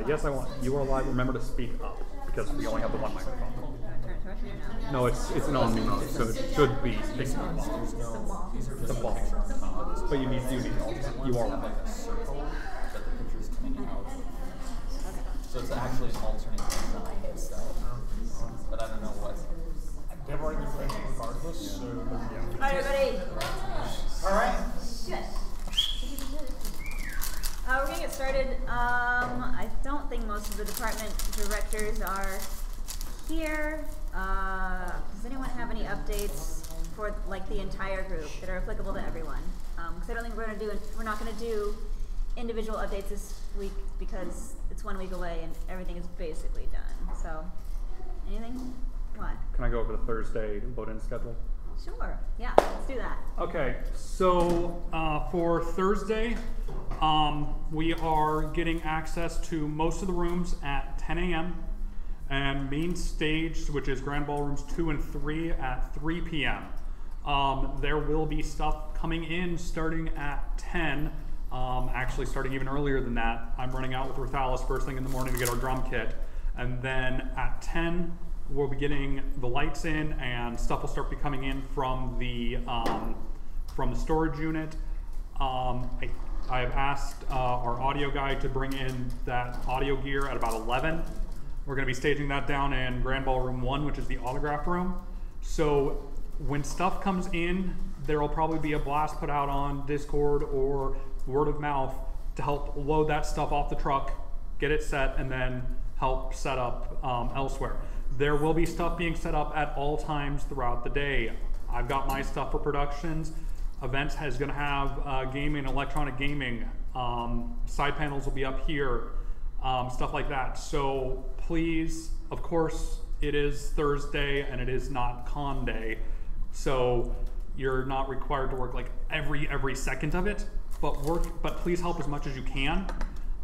Yes, I want. You are live. Remember to speak up because we only have the one microphone. No, it's an on me, so it should be speaking up. The ball. But you need you are live. So it's actually alternating itself. But I don't know what. They're running the French regardless, so yeah. Alright, everybody. Alright. Good. We're gonna get started. I don't think most of the department directors are here. Does anyone have any updates for like the entire group that are applicable to everyone? Because I don't think we're not gonna do individual updates this week because it's 1 week away and everything is basically done. So, anything? What? Can I go over the Thursday load-in schedule? Sure. Yeah, let's do that. Okay, so for Thursday, we are getting access to most of the rooms at 10 a.m. and main stage, which is Grand Ballrooms 2 and 3 at 3 p.m. There will be stuff coming in starting at 10, actually starting even earlier than that. I'm running out with Ruthalis first thing in the morning to get our drum kit, and then at 10, we'll be getting the lights in and stuff will start coming in from the storage unit. I have asked our audio guy to bring in that audio gear at about 11. We're going to be staging that down in Grand Ballroom 1, which is the autograph room. So when stuff comes in, there will probably be a blast put out on Discord or word of mouth to help load that stuff off the truck, get it set, and then help set up elsewhere. There will be stuff being set up at all times throughout the day. I've got my stuff for productions. Events is going to have gaming, electronic gaming. Side panels will be up here, stuff like that. So please, of course, it is Thursday and it is not con day. So you're not required to work like every second of it, but please help as much as you can.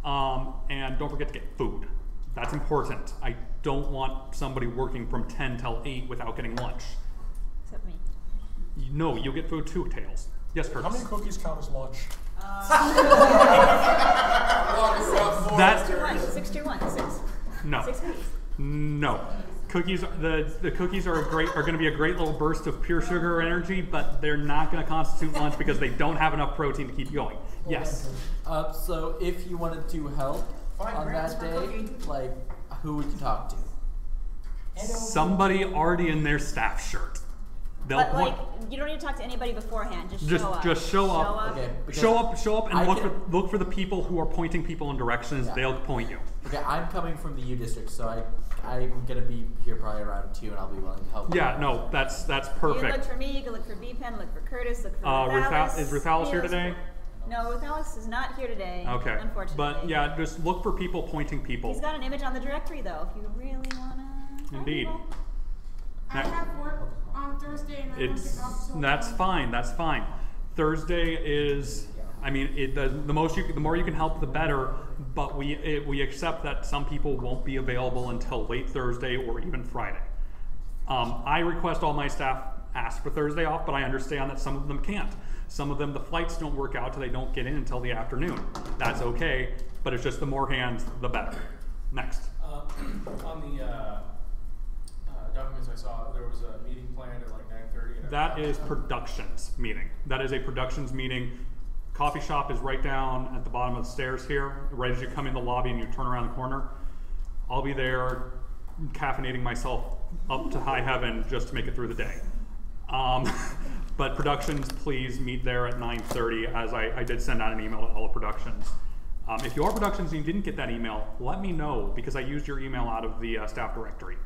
And don't forget to get food. That's important. I don't want somebody working from 10 till 8 without getting lunch. Except me. No, you'll get food too, Tails. Yes, Curtis. How many cookies count as lunch? 6 to 1. 6. No. 6 cookies. No. Cookies. The cookies are going to be a great little burst of pure sugar energy, but they're not going to constitute lunch because they don't have enough protein to keep you going. Yes. So if you wanted to help on that day, like, who would you talk to? Somebody already in their staff shirt. They'll But like, you don't need to talk to anybody beforehand. Just show up. Just show up. Okay, show up, and look for the people who are pointing people in directions. Yeah. They'll point you. Okay, I'm coming from the U district, so I'm gonna be here probably around 2, and I'll be willing to help. Yeah, no, that's perfect. You can look for me. You can look for B-Pen. Look for Curtis. Look for Ruthalis. Is Ruthalis here today? No, Ruthalis is not here today. Okay. Unfortunately. But yeah, just look for people pointing people. He's got an image on the directory though, if you really wanna. Indeed. I have work on Thursday and I don't get off till That's fine. That's fine. Thursday is, I mean, the more you can help, the better. But we accept that some people won't be available until late Thursday or even Friday. I request all my staff ask for Thursday off, but I understand that some of them can't. Some of them, the flights don't work out, so they don't get in until the afternoon. That's okay, but it's just the more hands, the better. Next. On the documents I saw, there was a meeting planned at like 9:30. That is productions meeting. That is a productions meeting. Coffee shop is right down at the bottom of the stairs here, right as you come in the lobby and you turn around the corner. I'll be there caffeinating myself up to high heaven just to make it through the day. But productions, please meet there at 9:30, as I did send out an email to all the productions. If you are productions and you didn't get that email, let me know, because I used your email out of the staff directory.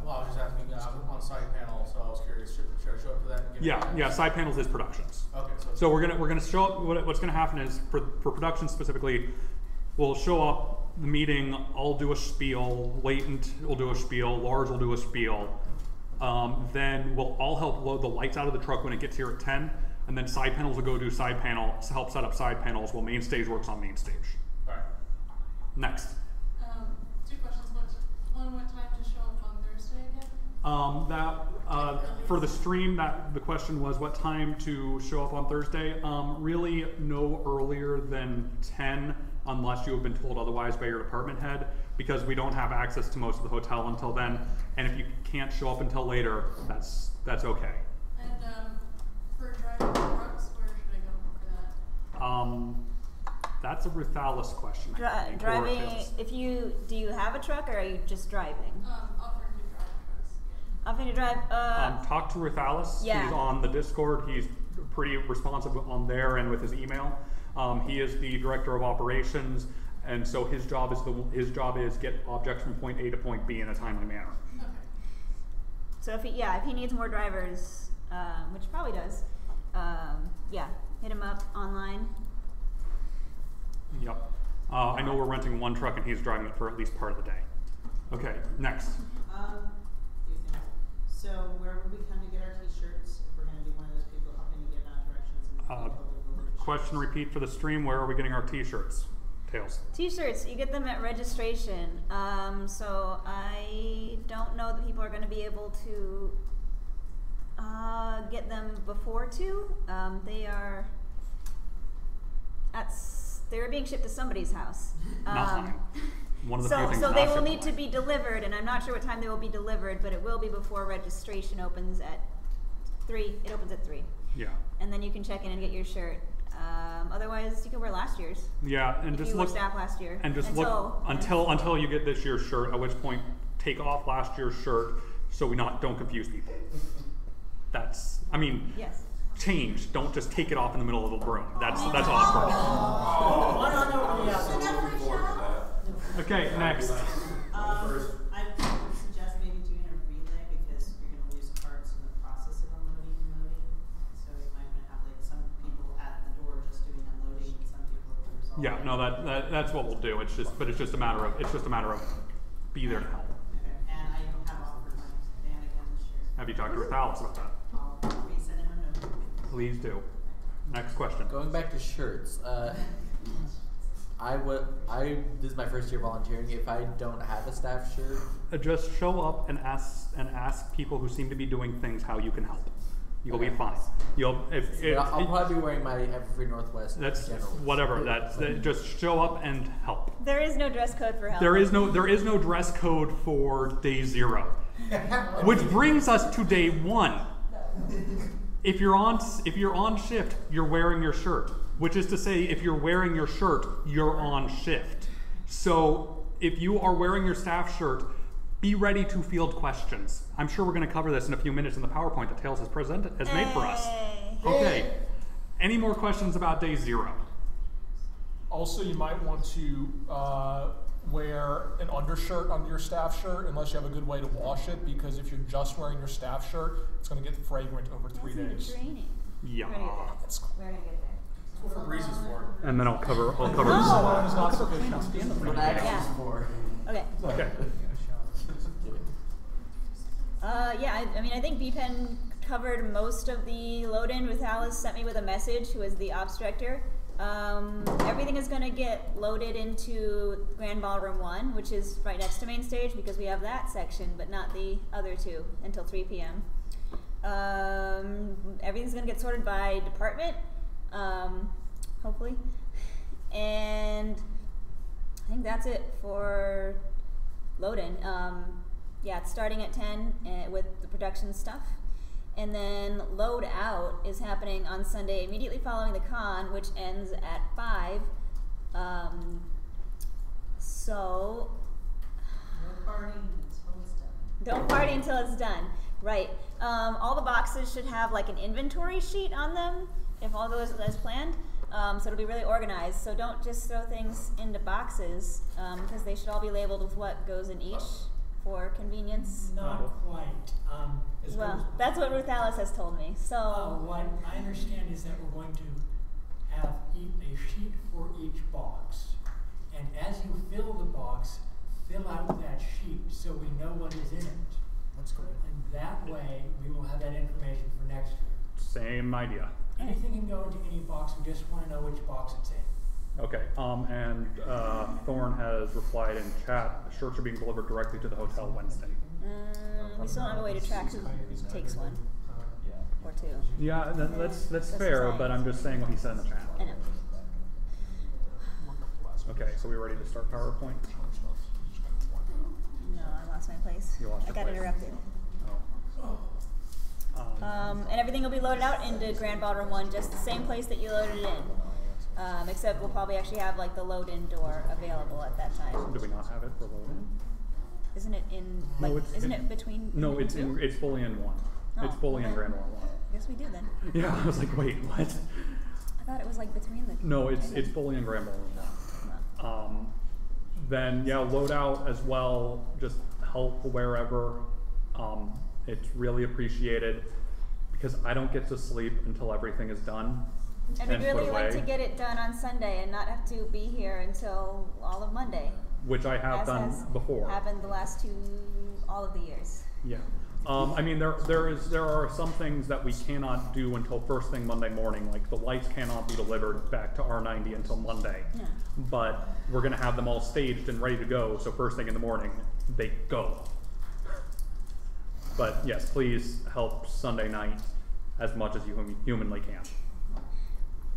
Well, I was just asking on side panel, so I was curious, should I show up for that? And Yeah, side panels is productions. Okay, so we're gonna show up. What's gonna happen is for productions specifically, we'll show up the meeting. I'll do a spiel. Latent will do a spiel. Lars will do a spiel. Then we'll all help load the lights out of the truck when it gets here at 10, and then side panels will go do side panel, help set up side panels while main stage works on main stage. All right. Next. 2 questions. What time to show up on Thursday again? For the stream, the question was what time to show up on Thursday. Really no earlier than 10. unless you have been told otherwise by your department head, because we don't have access to most of the hotel until then. And if you can't show up until later, that's okay. And for driving trucks, where should I go for that? That's a Ruthalis question. I think, or Driving, if do you have a truck or are you just driving? Offering to drive trucks. Offering to drive, talk to Ruthalis. Yeah. He's on the Discord. He's pretty responsive on there and with his email. He is the director of operations, and so his job is get objects from point A to point B in a timely manner. Okay. so if he needs more drivers, which he probably does, yeah, hit him up online. Yep. I know we're renting one truck and he's driving it for at least part of the day. Okay, next. Few things. So where would we come to get our t-shirts if we're going to be one of those people helping to give out directions and totally Question repeat for the stream, where are we getting our t-shirts? Tails. T-shirts, you get them at registration. So I don't know that people are going to be able to get them before 2. They're being shipped to somebody's house. Not mine. One of the few things So not they will shipped need to mine. be delivered, and I'm not sure what time they will be delivered, but it will be before registration opens at 3. It opens at 3. Yeah. And then you can check in and get your shirt. Otherwise, you can wear last year's. Yeah, and if just you look were staff last year. and just look until you get this year's shirt. At which point, take off last year's shirt so we don't confuse people. That's Yes. change. Don't just take it off in the middle of the room. That's awkward. Okay, next. I would suggest maybe doing a relay because you're going to lose carts in the process of unloading and loading. So you might have like some people at the door just doing unloading, and some people at the result. Yeah, no, that's what we'll do. It's just a matter of be there to help. Okay. And I have offered my van again this year. Have you talked to Ruthalis about that? I'll resend him a note. Please do. Next question. Going back to shirts, this is my first year volunteering. If I don't have a staff shirt, Just show up and ask people who seem to be doing things how you can help. You'll be fine. I'll probably be wearing my Everfree Northwest That's general. whatever. Just show up and help. There is no dress code for help. There is no dress code for day 0, which brings us to day 1. If you're on shift, you're wearing your shirt. Which is to say, if you're wearing your shirt, you're on shift. So if you are wearing your staff shirt, be ready to field questions. I'm sure we're going to cover this in a few minutes in the PowerPoint that Tails has made for us. Okay. Any more questions about day 0? Also, you might want to wear an undershirt under your staff shirt unless you have a good way to wash it, because if you're just wearing your staff shirt, it's going to get fragrant over 3 days. Training. Yeah. We're gonna get there. That's what Febreze is for. And then I'll cover. One is not sufficient. What actually Yeah. is for. Okay. Okay. I think BPen covered most of the load-in. Ruthalis sent me with a message, who is the ops director. Everything is going to get loaded into Grand Ballroom 1, which is right next to main stage, because we have that section, but not the other 2 until 3 p.m. Everything's going to get sorted by department, hopefully. And I think that's it for load-in. It's starting at 10 with the production stuff. And then load out is happening on Sunday immediately following the con, which ends at 5. So No partying until it's done. don't party until it's done. Right. All the boxes should have like an inventory sheet on them if all goes as planned. So it'll be really organized. So don't just throw things into boxes because they should all be labeled with what goes in each for convenience. Not quite. Well, that's what Ruthalis has told me. So What I understand is that we're going to have a sheet for each box. And as you fill the box, fill out that sheet so we know what is in it. That's good. And that way, we will have that information for next year. Same idea. Anything can go into any box, we just want to know which box it's in. Okay. And Thorn has replied in chat. The shirts are being delivered directly to the hotel Wednesday. we still don't have a way to track who takes one or 2. Yeah, that's fair. But I'm just saying what he said in the chat. I know. Okay, so we ready to start PowerPoint? No, I lost my place. You lost I your got place. interrupted. Oh. And everything will be loaded out into Grand Ballroom 1, just the same place that you loaded it in. Except we'll probably actually have like the load-in door available at that time. Do we not have it for loading? Isn't it in? No, Like, it's isn't in- it between? No, it's two? it's fully in one. It's Oh, fully in okay. Grand Ballroom 1. I guess we do then. Yeah, I was like, wait, what? I thought it was like between the. No, it's fully in Grand Ballroom 1. Then yeah, loadout as well. Just help wherever. It's really appreciated because I don't get to sleep until everything is done. And we'd put really like to away, get it done on Sunday and not have to be here until all of Monday. which I have As done has before. happened the last all of the years. Yeah. I mean, there are some things that we cannot do until first thing Monday morning. Like the lights cannot be delivered back to R90 until Monday. Yeah. But we're gonna have them all staged and ready to go. So first thing in the morning, they go. But yes, please help Sunday night as much as you humanly can.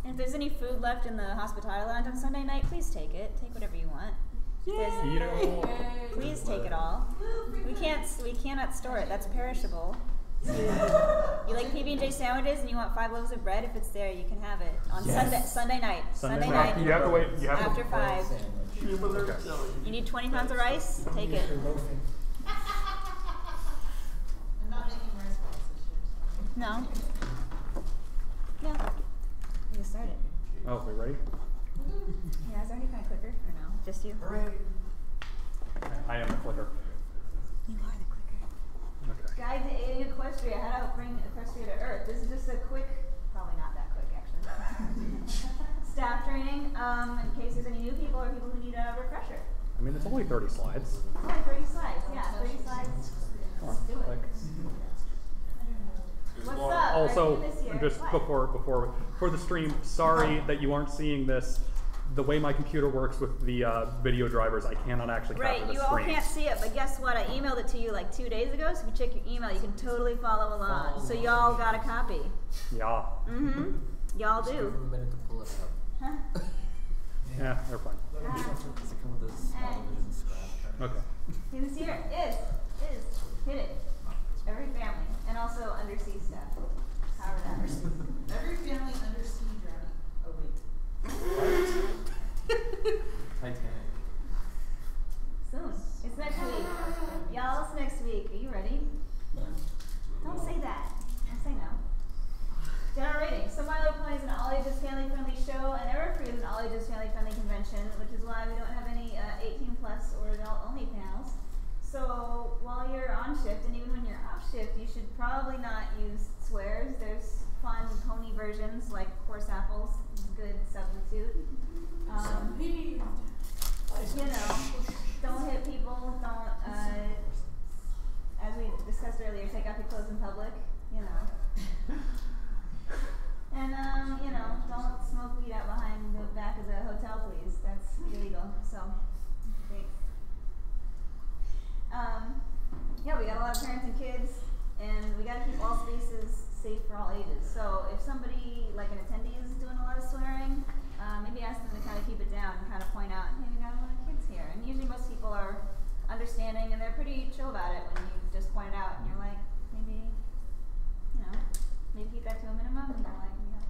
And if there's any food left in the hospitality lounge on Sunday night, please take it. Take whatever you want. You know, Please take it all. We cannot store it. That's perishable. You like PB&J sandwiches and you want 5 loaves of bread? If it's there, you can have it on Sunday night. Sunday Sunday night. night. You have to wait. You have After to. 5. Okay. You need 20 pounds of rice? Take it. I'm not making rice balls this year. No. Yeah. You can start it. Oh, we ready? Yeah, is there any kind of clicker or no? Just you? I am the clicker. You are the clicker. Okay. Guide to aiding Equestria, how to bring Equestria to Earth. This is just a quick, probably not that quick actually. Staff training, in case there's any new people or people who need a refresher. I mean, it's only 30 slides. Only 30 slides, yeah, 30 slides. Come Let's on, do it. like- What's up? Also, Are you this year? just What? before for the stream, sorry that you aren't seeing this. The way my computer works with the video drivers, I cannot actually capture Right, the you all screen. can't see it, but guess what? I emailed it to you like 2 days ago, so if you check your email, you can totally follow along. So y'all got a copy. Yeah. Mm-hmm. Y'all Just give do. them a minute to pull it up. Huh? Yeah, they're fine. Does it come with this television scratch? Okay. Who's here? Is. Hit it. Every family. And also undersea stuff. However that works. Every family undersea drowning. Oh wait. Titanic. Soon. It's next week. Y'all, it's next week. Are you ready? Don't say that. Don't say no. General rating. So Milo Point is an all-ages family-friendly show, and Everfree is an all-ages family-friendly convention, which is why we don't have any 18-plus or adult-only panels. So while you're on shift, and even when you're off shift, you should probably not use swears. There's fun pony versions like horse apples. It's a good substitute. You know, don't hit people. Don't, as we discussed earlier, take off your clothes in public. You know. And you know, don't smoke weed out behind the back of the hotel, please. That's illegal. So, thanks. Yeah, we got a lot of parents and kids, and we got to keep all spaces safe for all ages. So, if somebody, like an attendee, is doing a lot of swearing, maybe ask them to kind of keep it down and kind of point out, hey, we got a lot of kids here. And usually most people are understanding, and they're pretty chill about it when you just point it out, and you're like, maybe, you know, maybe keep that to a minimum, and they're like, yeah.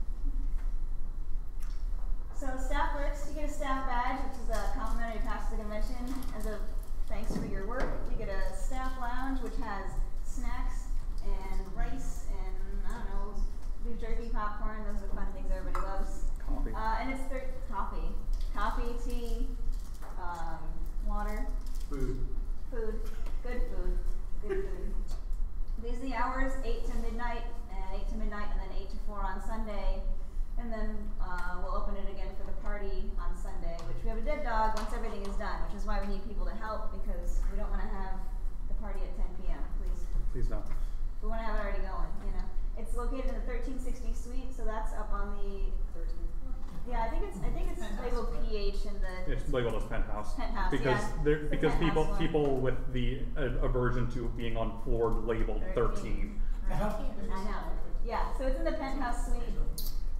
So Staff Works, you get a staff badge, which is a complimentary pass to the convention. As a thanks for your work, you get a staff lounge, which has snacks and rice and, I don't know, beef jerky, popcorn. Those are fun things everybody loves. Coffee. And it's coffee, tea, water. Food. Good food. These are the hours, 8 to midnight, and 8 to midnight, and then 8 to 4 on Sunday. And then we'll open it again for the party on Sunday, which we have a dead dog once everything is done, which is why we need people to help, because we don't want to have the party at 10 p.m., please. Please no. We want to have it already going, you know. It's located in the 1360 suite, so that's up on the 13th floor. Yeah, I think it's labeled PH in the. It's labeled as penthouse. Penthouse, because yeah. because The penthouse one. people with the aversion to being on floor labeled 13. I know. Yeah, so it's in the penthouse suite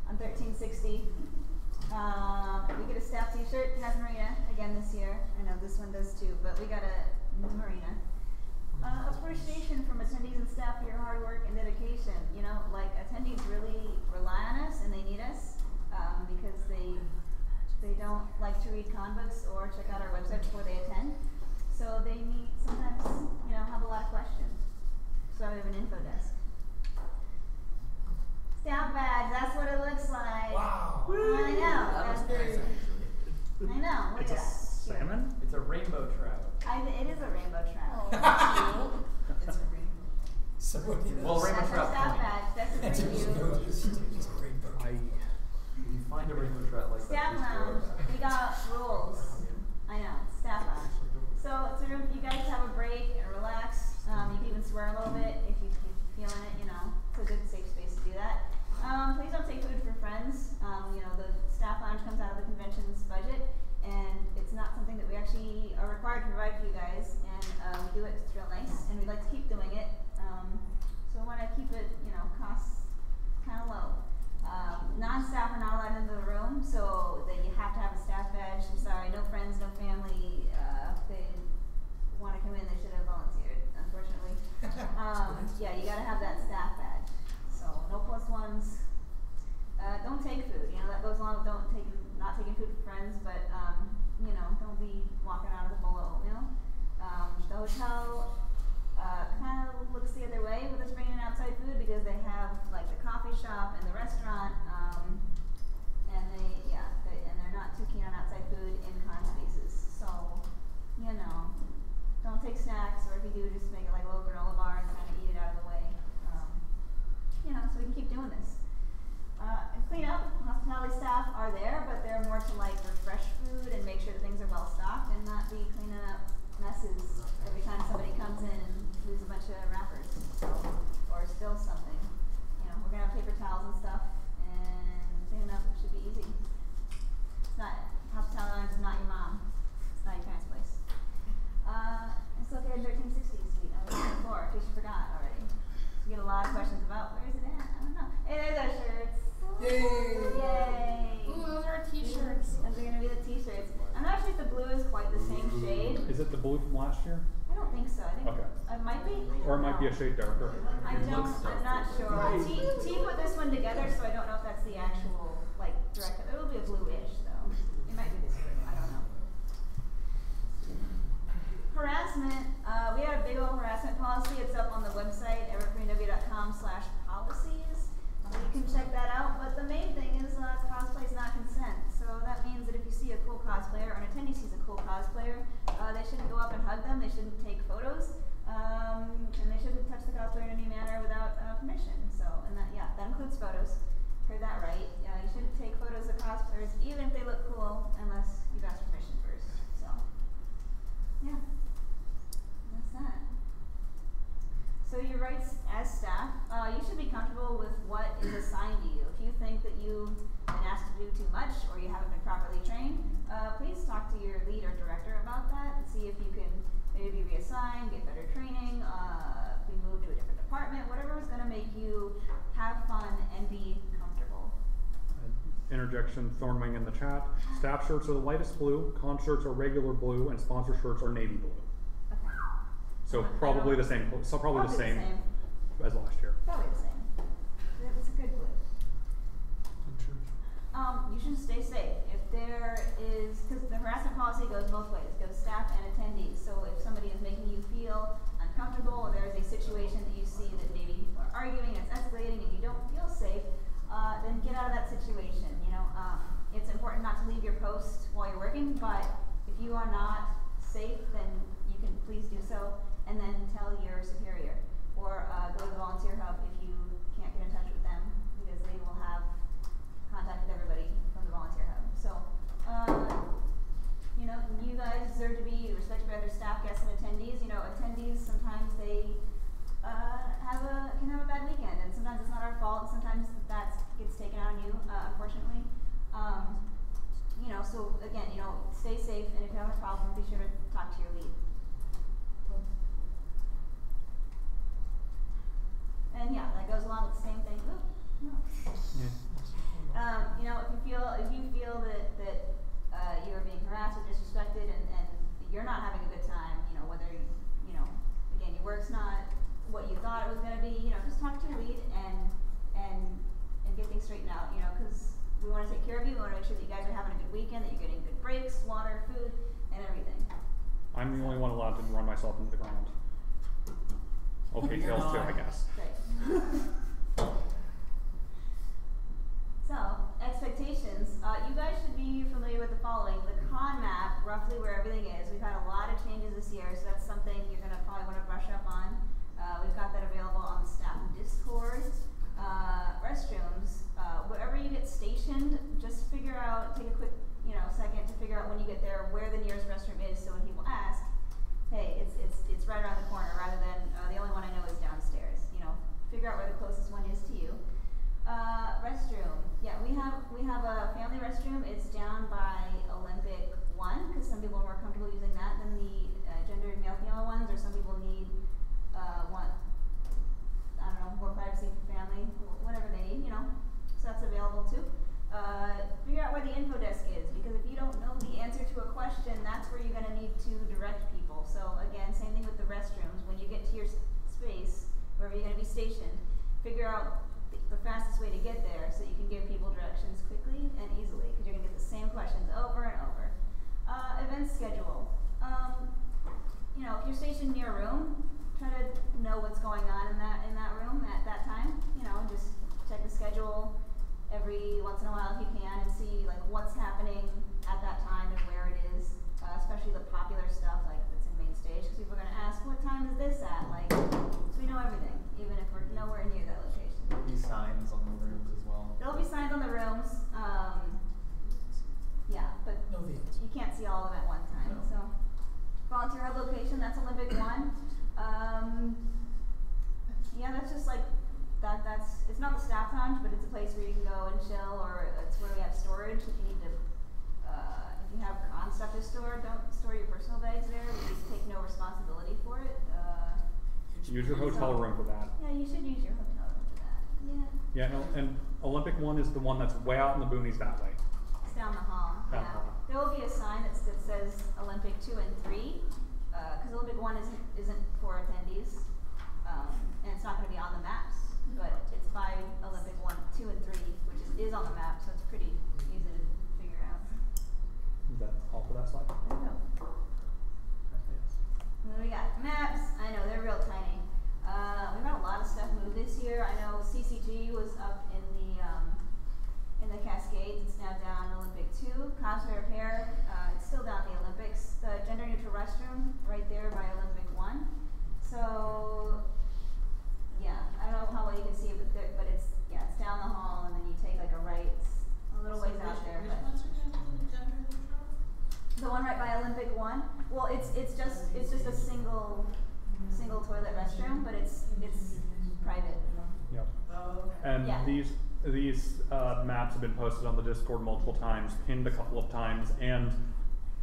on 1360. We get a staff t-shirt, it has Marina again this year. I know this one does too, but we got a new Marina. Appreciation from attendees and staff for your hard work and dedication. You know, like attendees really rely on us and they need us because they don't like to read con books or check out our website before they attend. So they need sometimes, you know, have a lot of questions. So we have an info desk. Staff badge, that's what it looks like. Wow. I know. That was That's nice, actually. I know. Look It's at a that. salmon? It's a rainbow trout. It is a rainbow trout. It's a rainbow. Somebody Well, else. rainbow That's our trout staff point. badge. That's a That's a preview. rainbow. If you find a rainbow trout like Staff that, please throw lounge. it back. We got rules. I know. Staff lounge. So it's a room for you guys to have a break and relax. You can even swear a little bit if you're feeling it. You know, it's a good safe space to do that. Please don't take food for friends. You know, the staff lounge comes out of the convention's budget, and it's not something that we actually are required to provide for you guys. And we do it. It's real nice, and we'd like to keep doing it. So we want to keep it, you know, costs kind of low. Non-staff are not allowed into the room, so that you have to have a staff badge. I'm sorry, no friends, no family. If they want to come in, they should have volunteered, unfortunately. Yeah, you gotta have that staff badge. So no plus ones. Don't take food. You know, that goes along with not taking food for friends, but you know, don't be walking out of the bowl of oatmeal. The hotel kind of looks the other way with us bringing in outside food because they have like the coffee shop and the restaurant, and they're not too keen on outside food in con spaces. So, you know, don't take snacks, or if you do, just make it like a little granola bar and kind of eat it out of the way. You know, so we can keep doing this. And clean up, hospitality staff are there, but they're more to like refresh food and make sure that things are well stocked and not be cleaning up messes every time somebody comes in and leaves a bunch of wrappers or spills something. You know, we're gonna have paper towels and stuff, and cleaning up should be easy. It's not, hospitality lounge is not your mom. It's not your parents' place. It's located in 1360 Suite. I was on the floor, in case you forgot already. You get a lot of questions about where is it at? I don't know. Hey, there's our shirts. Yay! Yay! Ooh, those are our t-shirts. Those are gonna be the t-shirts. I'm not sure if the blue is quite the same shade. Is it the blue from last year? I don't think so. I think Okay. it might be. Or it might be a shade darker. I It don't. looks so I'm not cool. sure. T put this one together, so I don't know if that's the actual like direct. It will be a bluish though. It might be this blue. I don't know. Harassment. We had a big old harassment policy. It's up on the website, evergreenw.com/policies. You can check that out. But the main thing is cosplay is not consent. So that means that if you see a cool cosplayer or an attendee sees a cool cosplayer, they shouldn't go up and hug them. They shouldn't take photos, and they shouldn't touch the cosplayer in any manner without permission. So, and that includes photos. Heard that right? You shouldn't take photos of cosplayers, even if they look cool, unless you've asked permission first. So, yeah. That's that. So your rights as staff, you should be comfortable with what is assigned to you. If you think that you've been asked to do too much or you haven't been properly trained, please talk to your lead or director about that and see if you can maybe be reassigned, get better training, be moved to a different department, whatever is going to make you have fun and be comfortable. Interjection, Thornwing in the chat. Staff shirts are the lightest blue, con shirts are regular blue, and sponsor shirts are navy blue. Okay. So probably the same. So probably the same as last year. Probably the same. That was a good blue. You should stay safe. If there is, because the harassment policy goes both ways, it goes staff and attendees. So if somebody is making you feel uncomfortable, or there is a situation that you see that maybe people are arguing, it's escalating, and you don't feel safe, then get out of that situation. You know, it's important not to leave your post while you're working, but if you are not safe, then you can please do so, and then tell your superior, or go to the volunteer hub if you can't get in touch with them, because they will have contact with everybody from the volunteer hub. So, you know, you guys deserve to be respected by other staff, guests, and attendees. You know, attendees, sometimes they can have a bad weekend, and sometimes it's not our fault, and sometimes that gets taken out on you, unfortunately. You know, so again, you know, stay safe, and if you have a problem, be sure to talk to your lead. And yeah, that goes along with the same thing. Ooh, no. Yeah. You know, if you feel I'm the only one allowed to run myself into the ground. Okay, You're tails too, not. I guess. Great. So, expectations. You guys should be familiar with the following. The con map, roughly where everything is. We've had a lot of changes this year, so that's something you're going to probably want to brush up on. We've got that available on the staff Discord. Restrooms, wherever you get stationed, just figure out, take a quick, second to figure out when you get there where the nearest restroom is, so when people ask, hey, it's right around the corner, rather than the only one I know is downstairs. Figure out where the closest one is to you. Restroom. Yeah, we have a family restroom. It's down by Olympic 1 because some people are more comfortable using that than the gendered male-female ones, or some people need more privacy for family, whatever they need, So that's available too. Figure out where the info desk is, because if you don't know the answer to a question, that's where you're going to need to direct people. So again, same thing with the restrooms. When you get to your space, wherever you're going to be stationed, figure out the fastest way to get there so you can give people directions quickly and easily, because you're going to get the same questions over and over. Event schedule. If you're stationed near a room, try to know what's going on in that room at that time. Just check the schedule every once in a while if you can, and see like what's happening at that time and where it is. Especially the popular stuff like that's in main stage, because people are going to ask, what time is this at? So we know everything, even if we're nowhere near that location. There'll be signs on the rooms as well. There'll be signs on the rooms. Yeah, but No vans. you can't see all of them at one time. No. So, volunteer hub location, that's Olympic 1. Yeah, that's just like that's it's not the staff lounge, but it's a place where you can go and chill, or it's where we have storage. If you need to, if you have con stuff to store, don't store your personal bags there. We take no responsibility for it. Use your hotel room for that. Yeah, you should use your hotel room for that. Yeah. Yeah, and Olympic 1 is the one that's way out in the boonies that way. It's down the hall. Down Yeah. the hall. There will be a sign that says Olympic 2 and 3, because Olympic 1 isn't for attendees, and it's not going to be on the maps, but it's by Olympic 1, 2, and 3, which is on the map, so it's pretty easy to figure out. Is that all for that slide? There we go. And then we got maps. I know they're real tiny. We've had a lot of stuff move this year. I know CCG was up in the Cascades. It's now down in Olympic 2. Cosplay Repair, it's still down in the Olympics. The gender neutral restroom right there by Olympic 1. So yeah, I don't know how well you can see it, but it's down the hall, and then you take like a right, a little ways out there. Which ones are gender neutral? The one right by Olympic 1. Well, it's just a single toilet restroom, but it's private. Yep. Oh, okay. And Yeah. these maps have been posted on the Discord multiple times, pinned a couple of times, and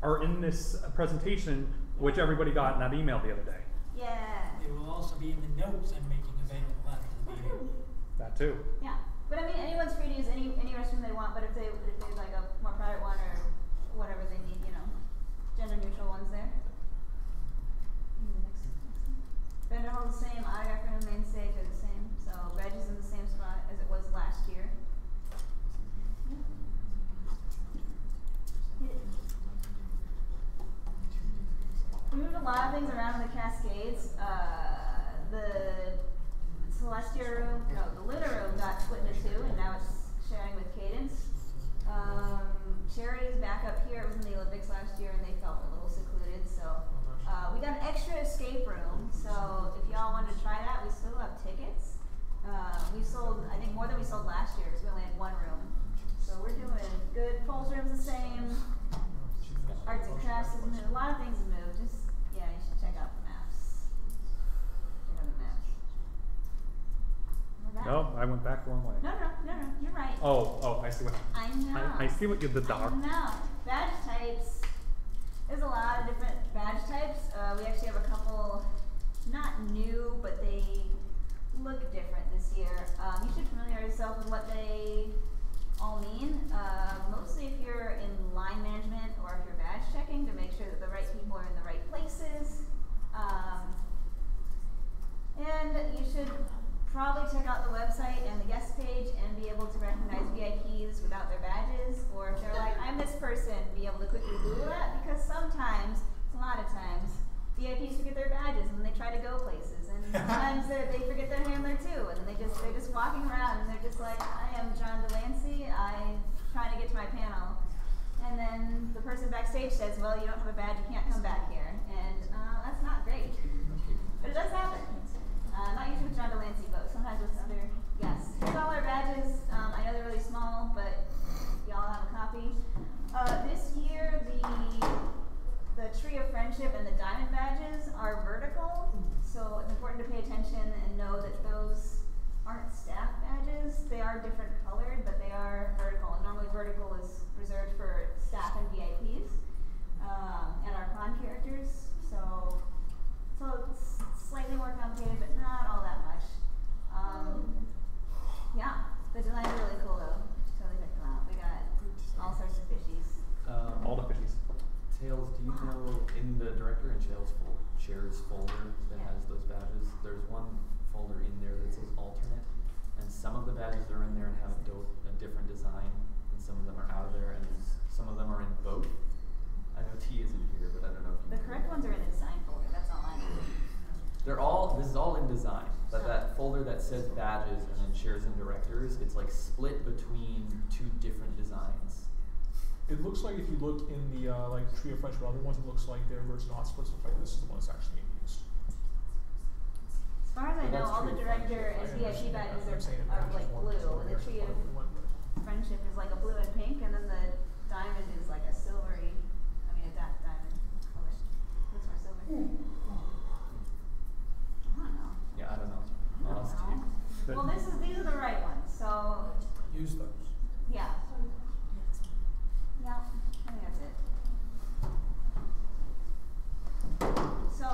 are in this presentation, which everybody got in that email the other day. Yeah. They will also be in the notes I'm making available after the meeting. That too. Yeah. But I mean, anyone's free to use any restroom they want. But if there's like a more private one or whatever they need, gender neutral ones there. Next one. Vendor hall the same. Autograph room, main stage are the same. So reg is in the same spot as it was last year. We moved a lot of things around in the Cascades. The Celestia room, the Lunar room got split into 2, and now it's sharing with Cadence. Charity's back up here. It was in the Olympics last year, and they felt a little secluded. So we got an extra escape room. So if y'all wanted to try that, we still have tickets. We sold, I think, more than we sold last year, because we only had 1 room. So we're doing good. Pulse room's the same. Arts and crafts has moved. A lot of things have moved. Just you should check out the maps. Check out the maps. We're back. No, I went back the wrong way. No, you're right. Oh, I see what. I know. I see what you did there. I know. Badge types. There's a lot of different badge types. We actually have a couple, not new, but they look different this year. You should familiarize yourself with what they all mean. Mostly if you're in line management or if you're badge checking, to make sure that the right people are in the right places. And you should probably check out the website and the guest page and be able to recognize VIPs without their badges, or if they're like, I'm this person, be able to quickly Google that, because sometimes, a lot of times, backstage says, well, you don't have a badge, you can't come back here. And that's not great. But it does happen. Not usually with John Delancey, but sometimes with other guests. Here's all our badges. I know they're really small, but y'all have a copy. This year, the Tree of Friendship and the Diamond badges are vertical, so it's important to pay attention and know that those aren't staff badges. They are different colored, but they are vertical. And normally vertical is reserved for staff and VIPs and our con characters. So it's slightly more complicated, but not all that much. Yeah, the designs are really cool though. Totally check them out. We got all sorts of fishies. All the fishies. Tails, do you know in the director and shares folder that has those badges, there's one folder in there that says alternate, and some of the badges are in there and have a different design, and some of them are out of there, and some of them are in both. I know T isn't here, but I don't know if you The correct ones are in the design folder. That's all I know. this is all in design, but that folder that says badges and then shares and directors, it's like split between two different designs. It looks like if you look in the like Tree of Friendship, other ones, it looks like where it's not split, looks like this is the one that's actually being used. As far as I know, all the director and VIP badges are like blue, and the Tree of Friendship is like a blue and pink, and then the diamond is like a silvery, a dark diamond color. Looks more silver. I don't know. Yeah, I don't know. I'll ask you. Well, these are the right ones, so Use those. yeah. Yeah, I think that's it. So,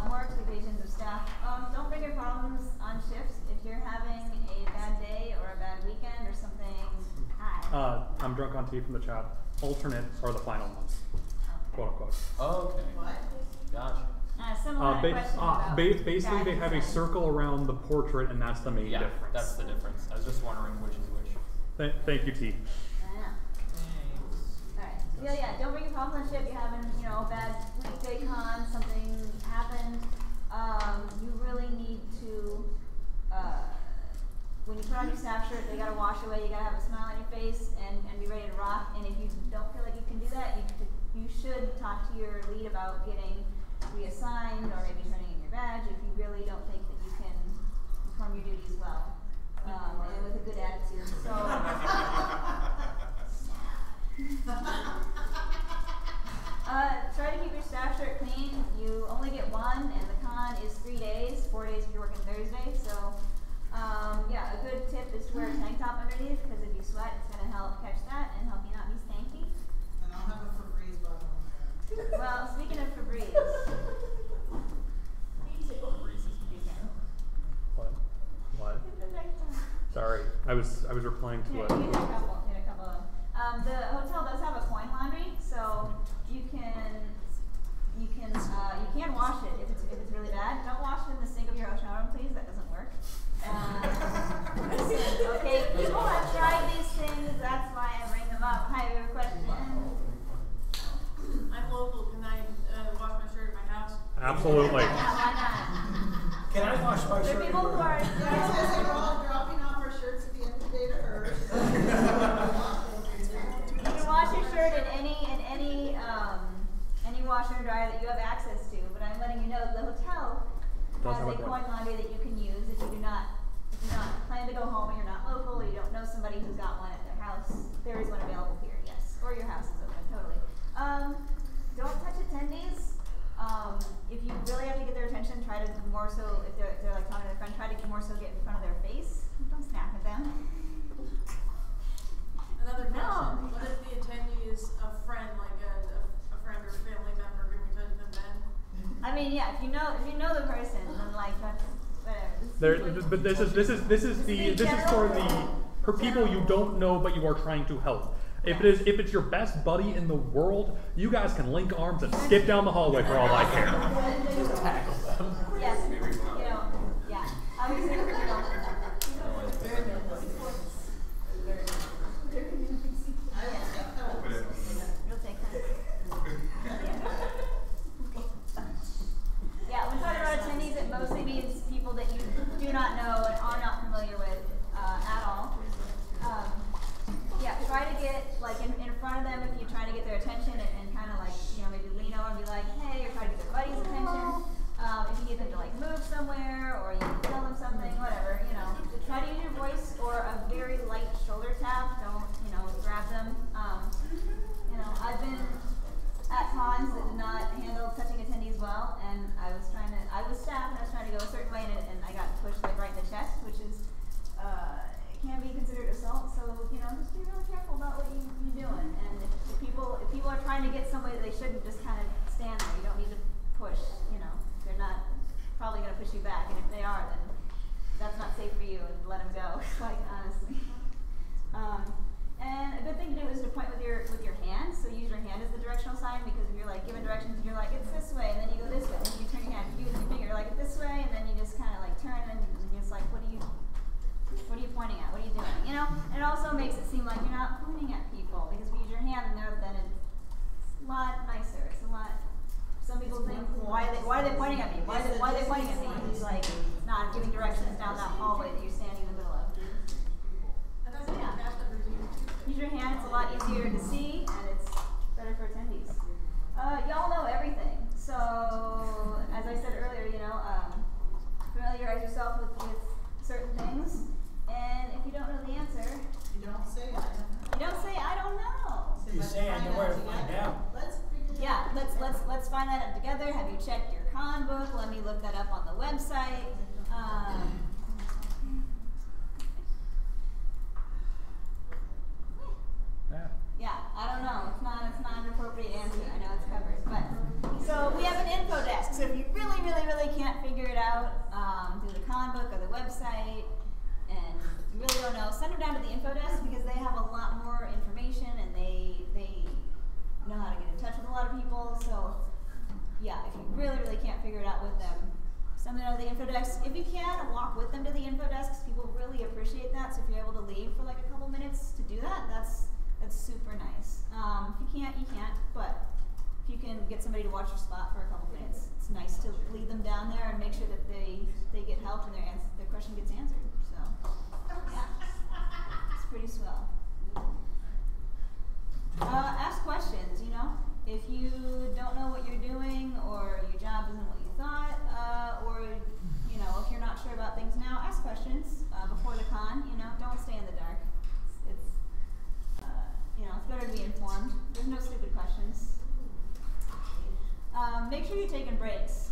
more expectations of staff. Don't bring your problems on shifts. If you're having a bad day or a bad weekend or something, hi. I'm drunk on tea from the chat. Alternates are the final ones, quote unquote. Okay. What? Gotcha. Similar question about basically, they bad have a design. circle around the portrait, and that's the main Yeah, difference. that's the difference. I was just wondering which is which. Thank you, T. Alright. Yeah, don't bring your problems on ship. You're having, a bad weekday con, something happened. You really need to, when you put on your staff shirt, they gotta wash away, you gotta have a smile on your face and be ready to rock. And if you don't feel like you can do that, you should talk to your lead about getting reassigned or maybe turning in your badge if you really don't think that you can perform your duties well. And with a good attitude. So try to keep your staff shirt clean. You only get one, and the con is 3 days, 4 days if you're working Thursday. So, yeah, a good tip is to wear a tank top underneath, because if you sweat, it's going to help catch that and help you not be stanky. And I'll have a Febreze bottle on there. Well, speaking of Febreze, What? Sorry, I was replying to you it. had a couple. The hotel does have a coin laundry, so you can wash it if it's really bad. Don't wash it in the sink of your hotel room, please. That doesn't work. Listen, okay, people have tried these things. That's why I bring them up. Hi, we have a question. I'm local. Can I wash my shirt at my house? Absolutely. Yeah, why not? Can I wash my For shirt? people who are, Guys, as we're all dropping off our shirts at the end of the day to her. you can wash your shirt in any washer and dryer that you have access to. But I'm letting you know that the hotel has a coin laundry that you can use if you do not plan to go home and you're not local or you don't know somebody who's got one at their house. There is one available here, yes. Or your house is open, totally. Don't touch attendees. If you really have to get their attention, try to more so, if they're like talking to their friend, try to more so get in front of their face. Don't snap at them. Another question. No. What if the attendee is a friend, like a friend or family member? Can we touch them then? I mean, yeah, if you know the person, then like that's whatever. But this is for people you don't know but you are trying to help. If it's your best buddy in the world, you guys can link arms and skip down the hallway for all I care. Just tackle them. Yes, yeah. Obviously, It'll take time. Yeah, when talking about attendees, it mostly means people that you do not know and are not familiar with at all. Yeah, try to get like in front of them if you're trying to get their attention cons that did not handle touching attendees well, and I was staff, and I was trying to go a certain way, and I got pushed like right in the chest, which is, can be considered assault. So just be really careful about what you're doing. And if people are trying to get somebody, they shouldn't just kind of stand there. You don't need to push. They're not probably going to push you back, and if they are, then that's not safe for you, and let them go. Like honestly. And a good thing to do is to point with your hand. So use your hand as the directional sign, because if you're like giving directions, you're like it's this way, and then you go this way, and then you turn your hand. You use your finger like it's this way, and then you just kind of like turn, and it's like what are you pointing at? What are you doing? And it also makes it seem like you're not pointing at people, because if you use your hand, then it's a lot nicer. It's a lot. Some people think, why are they pointing at me? Why are they pointing at me? It's like not giving directions down that hallway that you're standing in the middle of. So yeah. Use your hand, it's a lot easier to see, and it's better for attendees. Y'all know everything. So, as I said earlier, familiarize yourself with certain things, and if you don't know the answer, You don't say I don't know. you don't say, I don't know. You say I know where to find out. Yeah, let's find that out together. Have you checked your con book? Let me look that up on the website. Yeah, I don't know. It's not an appropriate answer. I know it's covered, but so we have an info desk. So if you really can't figure it out through the con book or the website, and you really don't know, send them down to the info desk, because they have a lot more information, and they know how to get in touch with a lot of people. So yeah, if you really can't figure it out with them, send them to the info desk. If you can, walk with them to the info desk. People really appreciate that. So if you're able to leave for like a couple minutes to do that, that's super nice. If you can't, you can't. But if you can get somebody to watch your spot for a couple minutes, it's nice to lead them down there and make sure that they get help and their question gets answered. So yeah, it's pretty swell. Ask questions. If you don't know what you're doing, or your job isn't what you thought, or if you're not sure about things now, ask questions before the con. Don't stay in the dark. It's better to be informed. There's no stupid questions. Make sure you're taking breaks.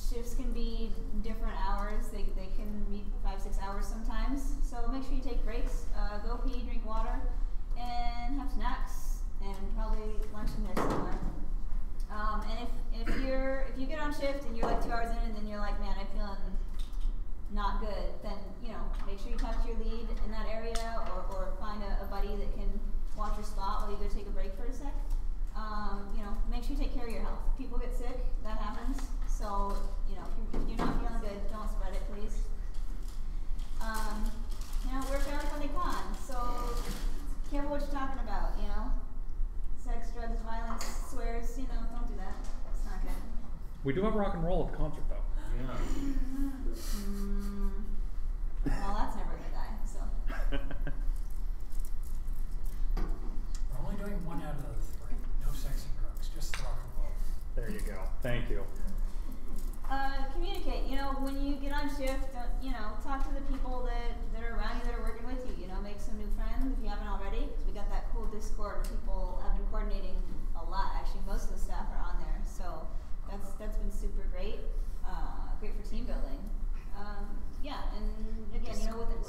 Shifts can be different hours. They can be 5-6 hours sometimes. So make sure you take breaks. Go pee, drink water, and have snacks, and probably lunch in there somewhere. And if you get on shift and you're like 2 hours in, and then you're like, man, I'm feeling not good, then make sure you talk to your lead in that area, or find a buddy that can watch your spot while you go take a break for a sec. Make sure you take care of your health. People get sick, that happens. So if you're not feeling good, don't spread it, please. We're a fairly funny con, so careful what you're talking about. Sex, drugs, violence, swears. Don't do that. It's not good. We do have rock and roll at the concert, though. Yeah. Well, that's never gonna die. So. We're only doing 1 out of the 3. No sex and drugs, just rock and roll. There you go. Thank you. Communicate. When you get on shift, talk to the people that are around you, that are working with you. Make some new friends if you haven't already. Because we got that cool Discord where people have been coordinating a lot. Actually, most of the staff are on there, so that's been super great. Great for team building. Yeah, and again,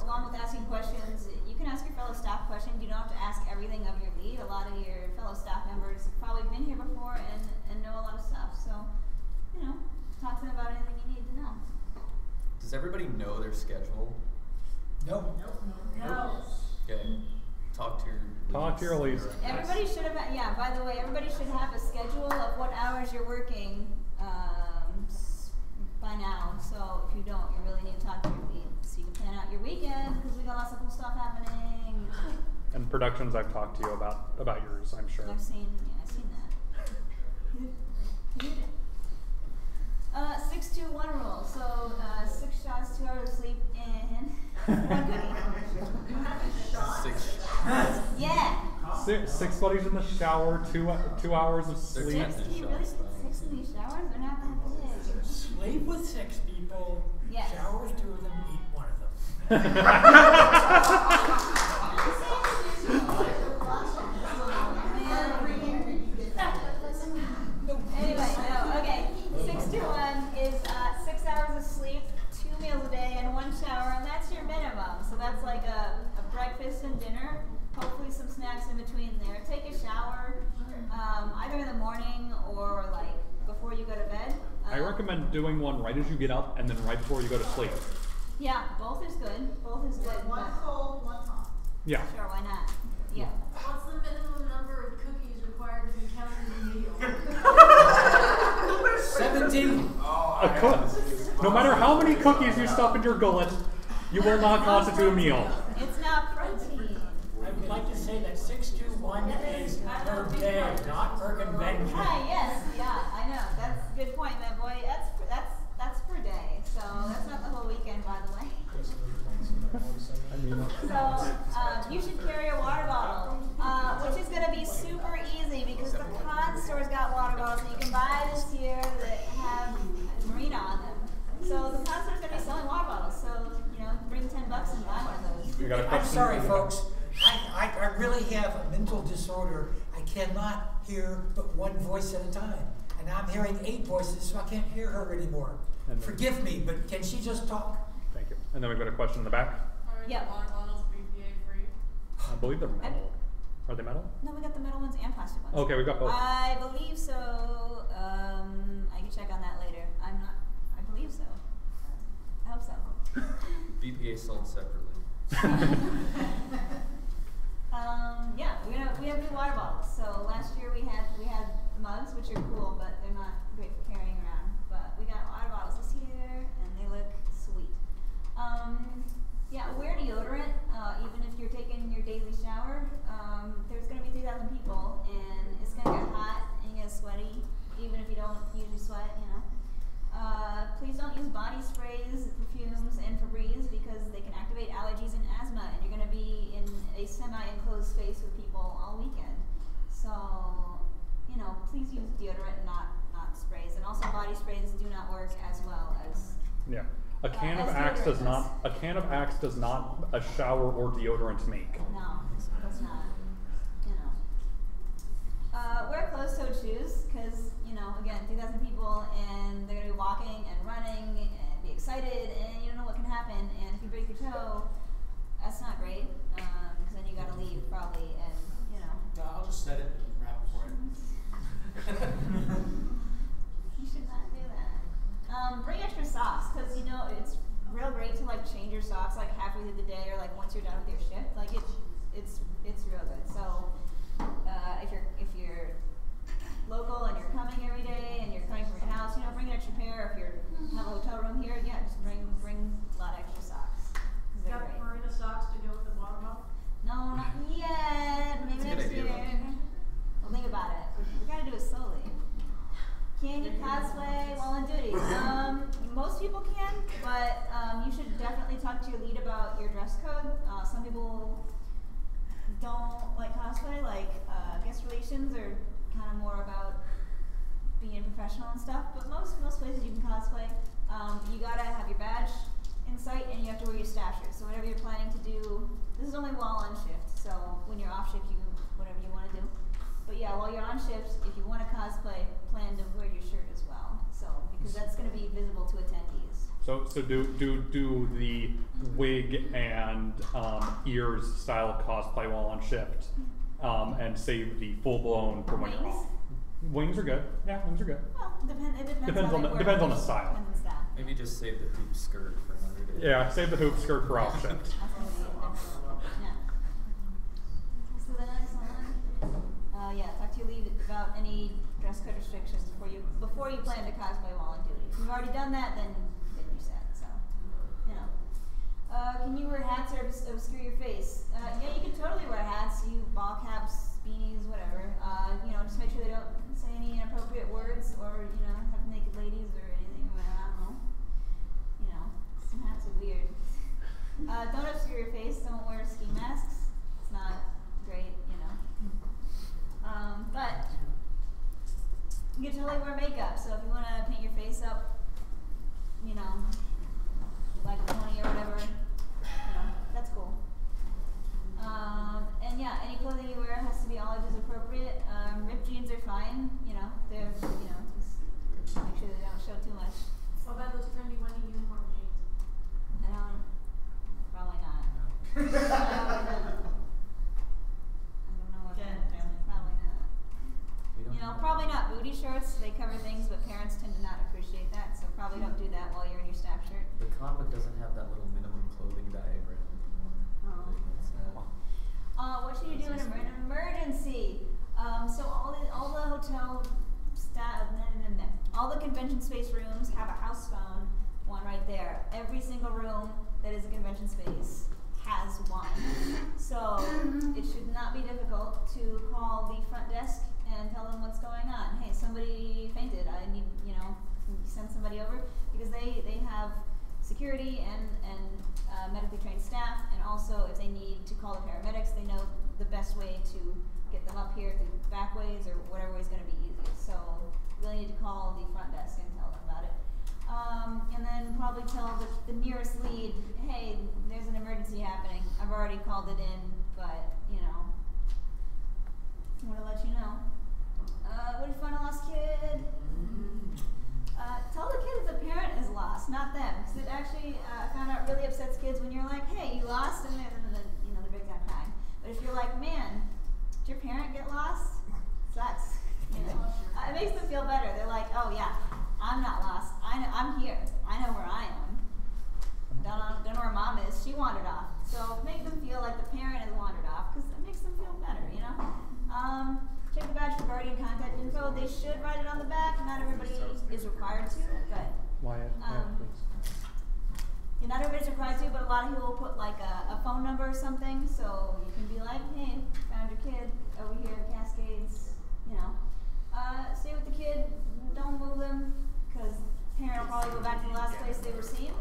along with asking questions, you can ask your fellow staff questions. You don't have to ask everything of your lead. A lot of your fellow staff members have probably been here before and know a lot of stuff. So, talk to them about anything you need to know. Does everybody know their schedule? No. Okay. Talk to your leads. Everybody should have, by the way, everybody should have a schedule of what hours you're working by now. So if you don't, you really need to talk to your lead so you can plan out your weekend, because we got lots of cool stuff happening. And productions, I've talked to you about yours, I'm sure. I've seen that. 6-2-1 rule. So 6 shots, 2 hours of sleep, and 1 cookie. 6 Yeah. 6 buddies in the shower, 2 hours of sleep. 6? Do you really sleep 6 in these showers? They're not that big. Sleep with 6 people. Yes. Showers 2 of them, eat 1 of them. recommend doing one right as you get up and then right before you go to sleep. Yeah, both is good. Both is good. One but- cold, one hot. Yeah. Sure, why not? Yeah. What's the minimum number of cookies required to be counted as a meal? 17. No matter how many cookies you stuff in your gullet, you will not constitute a meal. It's not protein. I would like to say that 621 is per day, not per convention. Hi, yes, yeah, I know. That's a good point, man, boy. That's per day. So that's not the whole weekend, by the way. So you should carry a water bottle, which is going to be super easy because the con store's got water bottles that you can buy this year that have marina on them. So the con store's going to be selling water bottles. So, you know, bring $10 and buy one of those. You got a I'm question? sorry, folks. I really have a mental disorder. I cannot hear but one voice at a time. And I'm hearing 8 voices, so I can't hear her anymore. And- Forgive me, but can she just talk? Thank you. And then we've got a question in the back. Are Yep. the water bottles BPA free? I believe they're metal. Are they metal? No, we got the metal ones and plastic ones. Okay, we got both. I believe so. I can check on that later. I believe so. I hope so. BPA sold separately. Yeah, we have new water bottles. So last year we had mugs, which are cool, but they're not great for carrying around. But we got water bottles this year, and they look sweet. Yeah, wear deodorant, even if you're taking your daily shower. There's gonna be 3,000 people, and it's gonna get hot and you get sweaty, even if you don't usually sweat, you know. Please don't use body sprays, perfumes, and Febreze because they can activate allergies and asthma, and you're going to be in a semi-enclosed space with people all weekend. So, you know, please use deodorant, not sprays, and also body sprays do not work as well as. Yeah. A can of as Axe does deodorant not. A can of Axe does not a shower or deodorant make. No, that's not. You know. Wear closed-toed shoes because, you know, again, 3,000 people and they're going to be walking and running and be excited and you don't know what can happen. And if you break your toe, that's not great because then you got to leave probably and, you know. No, I'll just set it and wrap it for it. You should not do that. Bring extra socks because, you know, it's real great to like change your socks like halfway through the day or like once you're done with your shift. Like it's real good. So if you're local and you're coming every day and you're coming from your house, you know, bring an extra pair. If you have a hotel room here, yeah, just bring a lot of extra socks. 'Cause they're Got great. marina socks to go with the water bottle? No, not yet. Maybe That's a good next idea, year. We'll think about it. We gotta do it slowly. Can you cosplay while on duty? Most people can, but you should definitely talk to your lead about your dress code. Some people don't like cosplay, like guest relations are kind of more about being professional and stuff. But most places you can cosplay. You gotta have your badge in sight, and you have to wear your staff shirt. So whatever you're planning to do, this is only while on shift. So when you're off shift, you can whatever you want to do. But yeah, while you're on shift, if you want to cosplay, plan to wear your shirt as well. So because that's going to be visible to attendees. So do the wig and ears style cosplay while on shift, and save the full blown for when you're Wings? off. Wings are good. Yeah, wings are good. Well, it depends Depends how on they the- work. depends on the style. Depends on the style. Maybe just save the hoop skirt for another day. Yeah, save the hoop skirt for off shift. That's gonna be yeah. So the next one, yeah, talk to your lead about any dress code restrictions before you plan to cosplay while on duty. If you've already done that, then you're set. So, you know. Can you wear hats or obscure your face? Yeah, you can totally wear hats. You ball caps, beanies, whatever. You know, just make sure they don't say any inappropriate words or you know have naked ladies or anything. I don't know. You know, some hats are weird. Don't obscure your face. Don't wear ski masks. It's not great, you know. But you can totally wear makeup. So if you want to paint your face up, you know, like a pony or whatever, you know, that's cool. And yeah, any clothing you wear has to be all ages appropriate. Ripped jeans are fine. You know, they're you know just make sure they don't show too much. What about those trendy Wendy uniform jeans? I don't. Probably not. I don't know what. Jen, Probably not. We don't You know, know, probably not booty shorts. They cover things, but parents tend to not appreciate that. So probably don't do that while you're in your staff shirt. The convoc doesn't have that little minimum clothing diagram anymore. Oh. That's sad. What should you do in an emergency? So all the hotel staff, all the convention space rooms have a house phone, one right there. Every single room that is a convention space has one. So it should not be difficult to call the front desk and tell them what's going on. Hey, somebody fainted. I need, send somebody over, because they have security and medically trained staff, and also if they need to call the paramedics, they know the best way to get them up here through back ways or whatever way is going to be easiest. So you really need to call the front desk and tell them about it. And then probably tell the nearest lead, hey, there's an emergency happening. I've already called it in, but, I want to let you know. What if you find a lost kid? Tell the kid if the parent is lost, not them. Because it actually, I found out, really upsets kids when you're like, hey, you lost, and then the big time crying. But if you're like, man, did your parent get lost? Sucks. It makes them feel better. They're like, oh yeah, I'm not lost. I'm here. I know where I am. Don't know where mom is. She wandered off. So make them feel like the parent has wandered off, because it makes them feel better, Check the badge for guardian contact info. They should write it on the back. Not everybody is required to, but Wyatt, please. not everybody's required to, but a lot of people will put like a phone number or something, so you can be like, hey, found your kid over here at Cascades, stay with the kid, don't move them, because parent will probably go back to the last place they were seen.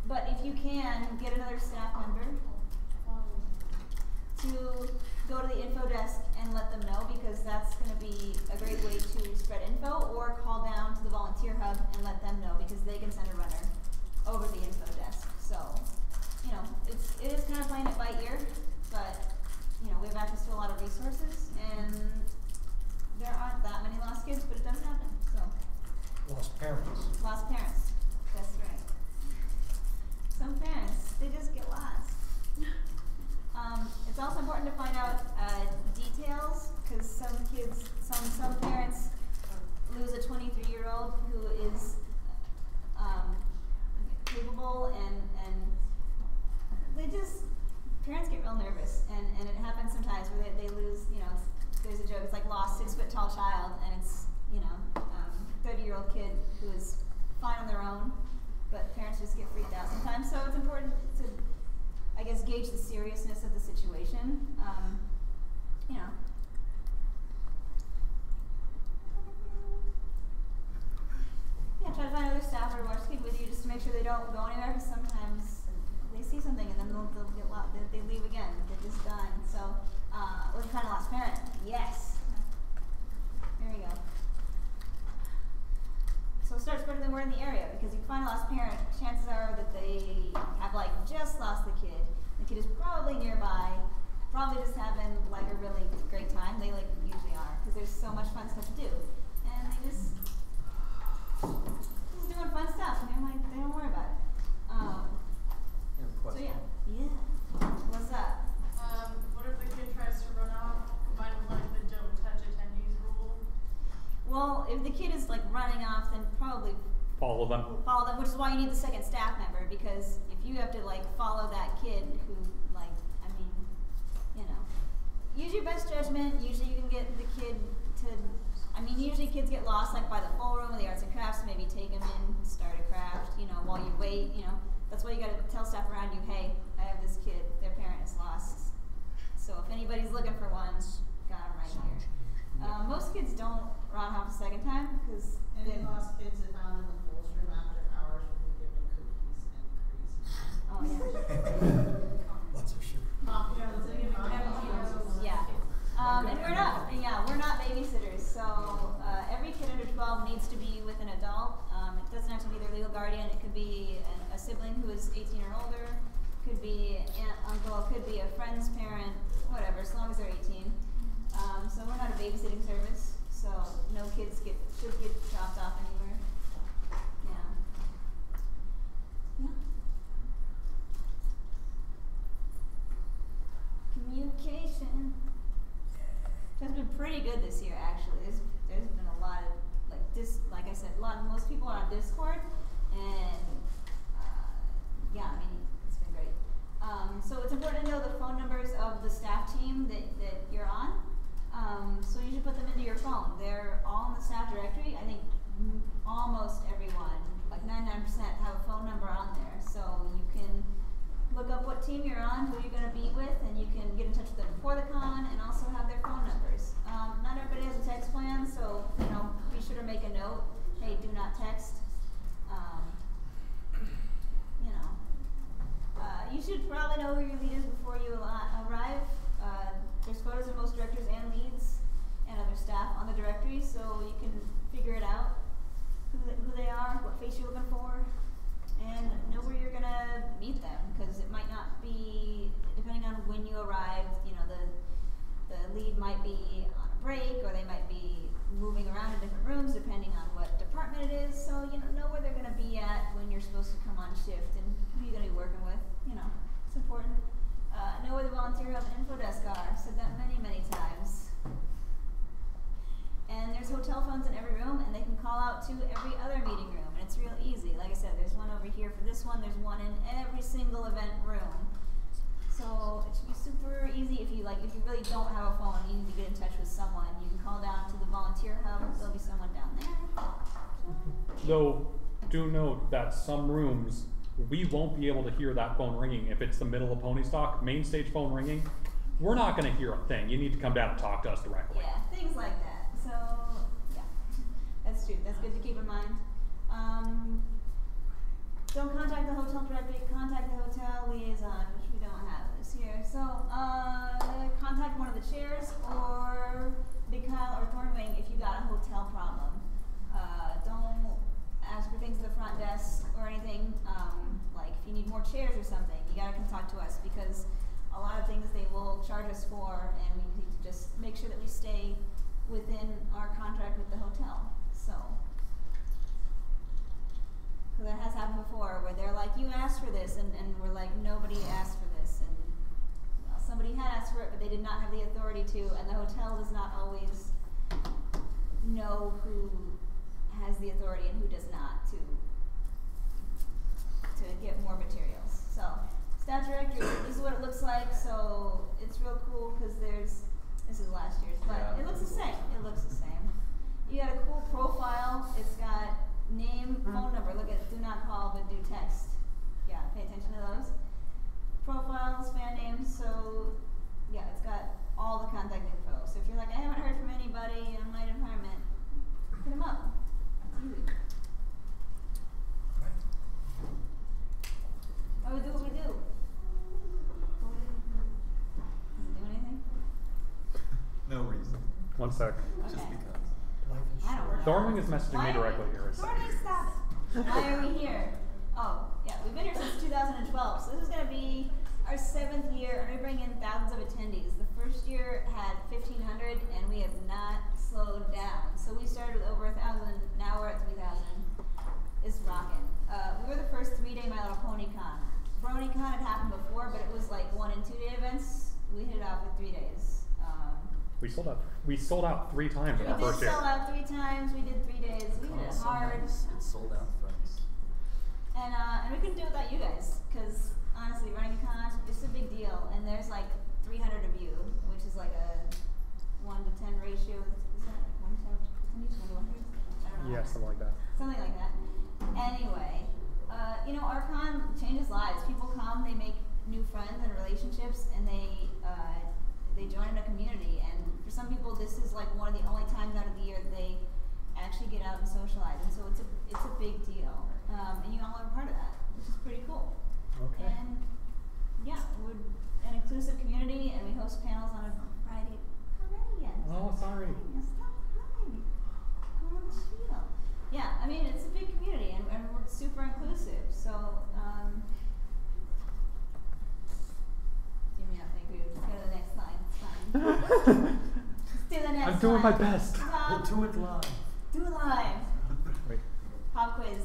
But if you can, get another staff member to go to the info desk and let them know, because that's going to be a great way to spread info, or call down to the volunteer hub and let them know, because they can send a runner over the info desk. So, it is kind of playing it by ear, but, we have access to a lot of resources, and there aren't that many lost kids, but it does happen, so. Lost parents. Lost parents, that's right. Some parents, they just get lost. It's also important to find out details, because some parents lose a 23-year-old who is capable, and parents get real nervous, and it happens sometimes where they lose, there's a joke, it's like lost 6-foot-tall child, and it's, 30-year-old kid who is fine on their own, but parents just get freaked out sometimes, so it's important to, I guess, gauge the seriousness of the situation. Try to find other staff or watch the kid with you, just to make sure they don't go anywhere, because sometimes they see something and then they'll get lost, they leave again, they're just done. So, let's find a lost parent. Yes. There we go. So start spreading the word in the area, because if you find a lost parent, chances are that they have just lost the kid. The kid is probably nearby, probably just having a really great time. They usually are, because there's so much fun stuff to do, and they just doing fun stuff, and they don't worry about it. So yeah. What's up? What if the kid tries to run off, combined with the don't touch attendees rule? Well, if the kid is running off, then probably Follow them, which is why you need the second staff member, because if you have to follow that kid who use your best judgment. Usually you can get the kid to, usually kids get lost by the full room of the arts and crafts, maybe take them in, start a craft, while you wait, that's why you gotta tell staff around you, hey, I have this kid, their parent is lost. So if anybody's looking for one, got them right here. Most kids don't run off a second time, because any lost kids that found in the Bulls room after hours will be given cookies and crazy. Oh yeah. Lots of sugar. Yeah. And we're not babysitters, so every kid under 12 needs to be with an adult. It doesn't have to be their legal guardian. It could be a sibling who is 18 or older, could be aunt, uncle, could be a friend's parent, whatever, as long as they're 18. So we're not a babysitting service, so no kids should get dropped off anywhere. Yeah. Communication. That's been pretty good this year. most people are on Discord, and yeah, I mean, it's been great. So it's important to know the phone numbers of the staff team that you're on. So you should put them into your phone. They're all in the staff directory. I think almost everyone, like 99%, have a phone number on there. So you can look up what team you're on, who you're going to meet with, and you can get in touch with them before the con and also have their phone numbers. Not everybody has a text plan, so be sure to make a note. Hey, do not text. You should probably know who your lead is before you arrive. There's photos of most directors and leads and other staff on the directory, so you can figure it out, who they are, what face you're looking for, and know where you're gonna meet them, because it might not be, depending on when you arrive, the lead might be on a break, or they might be moving around in different rooms depending on what department it is, so know where they're gonna be at when you're supposed to come on shift and who you're gonna be working with. It's important. Know where the volunteer help and info desk are. Said that many, many times. And there's hotel phones in every room, and they can call out to every other meeting room, and it's real easy. Like I said, there's one over here for this one. There's one in every single event room. So it should be super easy if you really don't have a phone and you need to get in touch with someone. You can call down to the volunteer hub. There'll be someone down there. Though, do note that some rooms, we won't be able to hear that phone ringing if it's the middle of pony stock, main stage phone ringing. We're not going to hear a thing. You need to come down and talk to us directly. Yeah, things like that. So, yeah, that's true. That's good to keep in mind. Don't contact the hotel directly. Contact the hotel liaison, which we don't have this here. So, contact one of the chairs or Big Kyle or Thornwing if you got a hotel problem. Don't ask for things at the front desk or anything. Like if you need more chairs or something, you gotta come talk to us, because a lot of things they will charge us for, and we need to just make sure that we stay within our contract with the hotel. So, because that has happened before, where they're like, you asked for this, and we're like, nobody asked for this, and well, somebody had asked for it, but they did not have the authority to, and the hotel does not always know who has the authority and who does not to get more materials. So, staff directory, this is what it looks like. So it's real cool because this is last year's, but it looks the same. It looks the same. You got a cool profile. It's got name, phone number. Look at do not call, but do text. Yeah, pay attention to those. Profiles, fan names. So yeah, it's got all the contact info. So if you're like, I haven't heard from anybody in my department, hit them up. Oh, we do what we do. Does it do anything? No reason. One sec. Just Okay. because. I don't know. Thornwing is messaging me directly here. Thornwing, stop it. Why are we here? Oh, yeah, we've been here since 2012, so this is going to be our 7th year, and we bring in thousands of attendees. The first year had 1,500, and we have not slowed down. So we started with over 1,000, now we're at 3,000. It's rocking. We were the first 3-day My Little Pony Con. BronyCon had happened before, but it was like 1- and 2-day events. We hit it off with 3 days. We sold out 3 times in our first year. We did sell out 3 times. We did 3 days. We hit it hard. It's sold out, friends. And we couldn't do it without you guys, because honestly, running a con, it's a big deal. And there's like 300 of you, which is like a 1-to-10 ratio. Is that 1 to 10 attendees, 1 to 100? I don't know. Yeah, something like that. Something like that. Anyway, our con changes lives. People come, they make new friends and relationships, and they join in a community. And for some people, this is like one of the only times out of the year that they actually get out and socialize. And so it's a big deal. And you all are a part of that, which is pretty cool. Okay. And yeah, we're an inclusive community, and we host panels on a Friday. Oh, sorry. Stop crying. Go on the shield. Yeah, I mean, it's a big community, and we're super inclusive. So, you may not think we would go to the next slide. It's fine. Let's do the next I'm doing my slide. best. We'll do it live. Do it live. Wait. Pop quiz,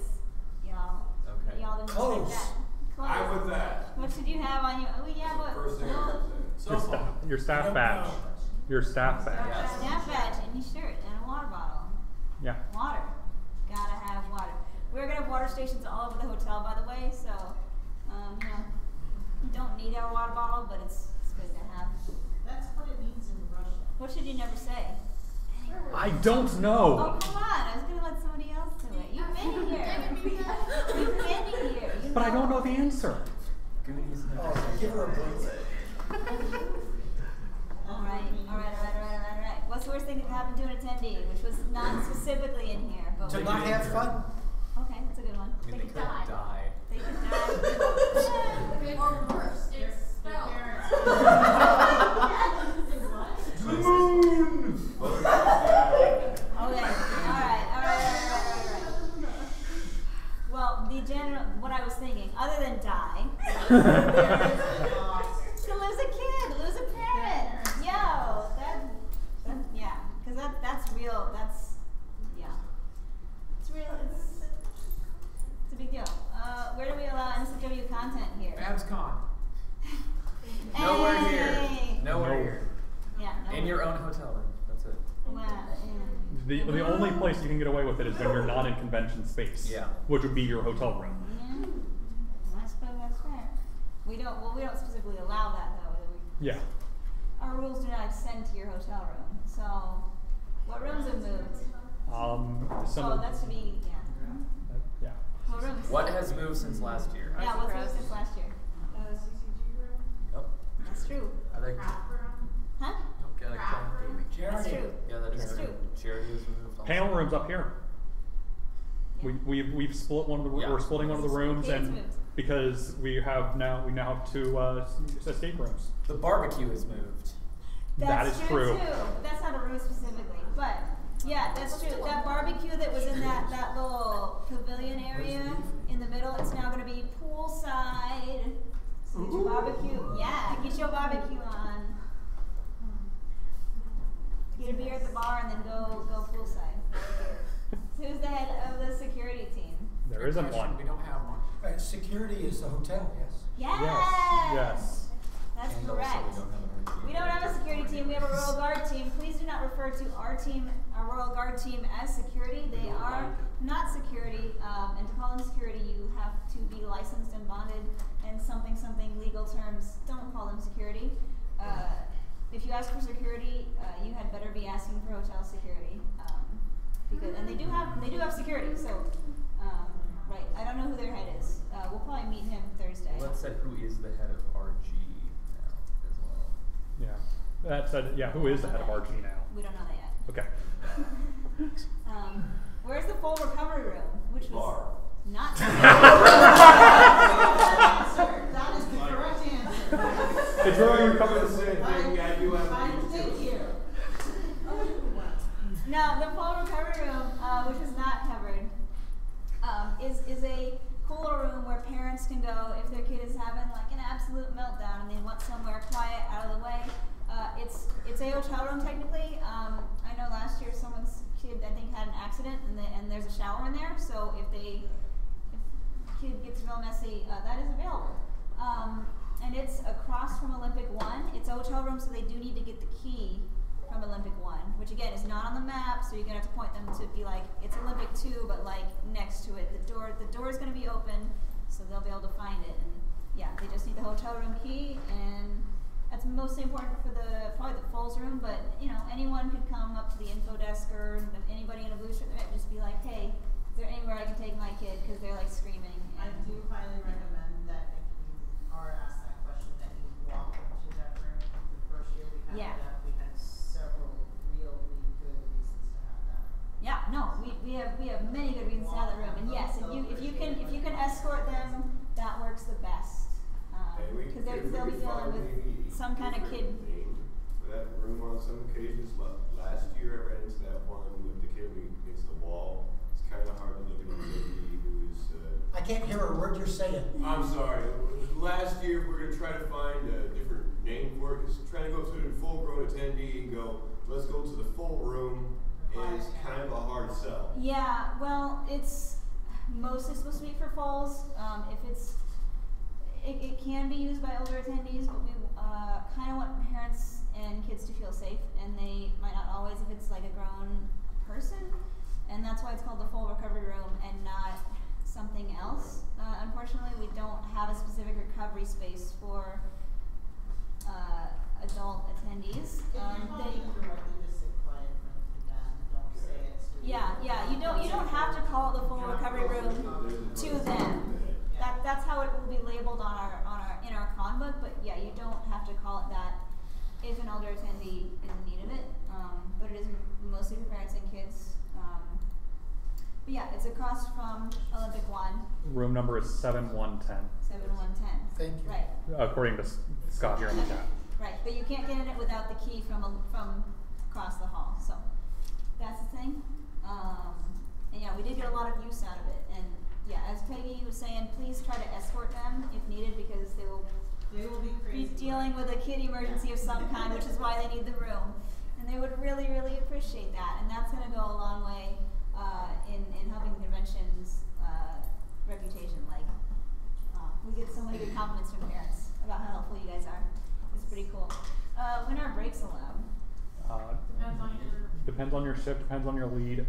y'all. Okay. Y'all didn't Close. expect that. Close. I'm with that. What should you have on you? Oh yeah, but First thing I Your, said. your staff badge. Your staff badge. Yes. Snap badge and your shirt and a water bottle. Yeah. Water. Gotta have stations all over the hotel, by the way. So, you know, you don't need our water bottle, but it's good to have. That's what it means in Russian. What should you never say? I don't know. Oh, come on. I was going to let somebody else do it. You've been here. You've been here. You But I don't know the answer. Goonies never Oh, say give her a die. break. All right. What's the worst thing that could happen to an attendee, which was not specifically in here? But To we- not have fun. Okay, that's a good one. I mean, they could die. They could die. Or worse, it's Their spelled. parents. The moon! Okay. All right. Well, the general, what I was thinking, other than die, to lose a kid, lose a parent. Yo, yeah, because that's real. Yeah, it's real. It's a big deal. Where do we allow NSFW content here? BabsCon. Nowhere here. Hey. Nowhere here. Yeah. No. In your own hotel room. That's it. Wow, yeah. The only place you can get away with it is when you're not in convention space. Yeah. Which would be your hotel room. Yeah, I suppose that's fair. We don't specifically allow that though. Yeah. Our rules do not extend to your hotel room. So, what rooms have moved? Some That should be, yeah. What rooms? What has moved since last year? Yeah, what's moved since last year? CCG room, Oh, That's true. I think. craft room, Huh? Got a craft room. That's Charity. true. Yeah, that is That's true. true. Charity has moved. Also. Panel rooms up here. Yeah. We've split one of the Yeah. we're splitting one of the rooms Kids and moved. because we now have two escape rooms. The barbecue has moved. That That's is true. too. That's not a room specifically, but yeah, that's true. That barbecue that was in that little pavilion area in the middle, it's now going to be poolside. So get your barbecue. Yeah, get your barbecue on. Get a beer at the bar and then go poolside. Who's the head of the security team? There isn't Good question. one. We don't have one. Right, security is the hotel, yes. Yes. Yes. That's And correct. Also, We don't have a security team, we have a Royal Guard team. Please do not refer to our team, our Royal Guard team, as security. They are not security, and to call them security, you have to be licensed and bonded and something legal terms. Don't call them security. If you ask for security, you had better be asking for hotel security, and they do have security. So, right, I don't know who their head is. We'll probably meet him Thursday. Let's say who is the head of RG now as well. Yeah. That said, yeah. Who is the head of RG now? We don't know that yet. Okay. Where's the full recovery room? Which was not. That is the correct answer. It's really recovered. Thank you. No, the full recovery room, which is not covered, is a cooler room where parents can go if their kid is having like an absolute meltdown and they want somewhere quiet out of the way. It's a hotel room technically. I know last year someone's kid I think had an accident and there's a shower in there. So if kid gets real messy, that is available. And it's across from Olympic 1. It's a hotel room, so they do need to get the key from Olympic 1, which again is not on the map, so you're gonna have to point them to be like, it's Olympic 2, but like next to it. The door is gonna be open, so they'll be able to find it. And yeah, they just need the hotel room key, and that's mostly important for probably the Foles room, but you know, anyone could come up to the info desk or anybody in a blue shirt and just be like, hey, is there anywhere I can take my kid? Because they're like screaming. I do highly recommend that if you are asked that question, that you walk up to that room. The first year we had Yeah. it up, we had several really good reasons to have that. Yeah, no, we have many good reasons to have that room, and yes, if you can escort them, that works the best, because they'll be dealing with some kind of kid. That room on some occasions. Last year I ran into that one with the kid against the wall. It's kind of hard to look at a kid who's. I can't hear a word you're saying. I'm sorry. Last year we're gonna try to find a different name for it. Just trying to go to the full-grown attendee and go. Let's go to the full room. And it's kind of a hard sell. Yeah, well, it's mostly supposed to be for falls. It can be used by older attendees, but we kind of want parents and kids to feel safe, and they might not always if it's like a grown person, and that's why it's called the full recovery room and not something else. Unfortunately, we don't have a specific recovery space for adult attendees. If you're calling them directly, just sit quiet in front of them and don't say it to. You don't have to call the full recovery room to them. That's how it will be labeled on in our con book, but yeah, you don't have to call it that if an older attendee is in need of it. But it is mostly for parents and kids. But yeah, it's across from Olympic 1. Room number is 7110. 7110. Thank you. Right. According to Scott here in the chat. Right, but you can't get in it without the key from across the hall. So that's the thing. And yeah, we did get a lot of use out of it. And yeah, as Peggy was saying, please try to escort them if needed, because they will be crazy. dealing with a kid emergency of some kind, which is why they need the room. And they would really, really appreciate that. And that's going to go a long way in helping the convention's reputation. Like, we get so many good compliments from parents about how helpful you guys are. It's pretty cool. When are breaks allowed? Depends on your shift, depends on your lead.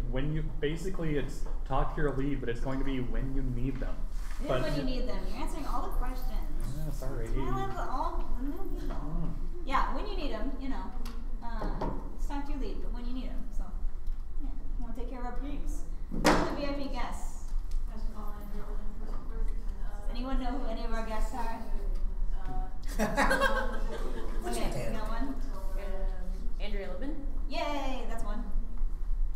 Basically it's talk to your lead, but it's going to be when you need them. It is when you need them. You're answering all the questions. Yeah, sorry. Yeah, when you need them, it's talk to your lead, but when you need them. So, yeah, we want to take care of our peeps. The VIP guests. Does anyone know who any of our guests are? Okay, we got one. Andrea Lippin. Yay, that's one.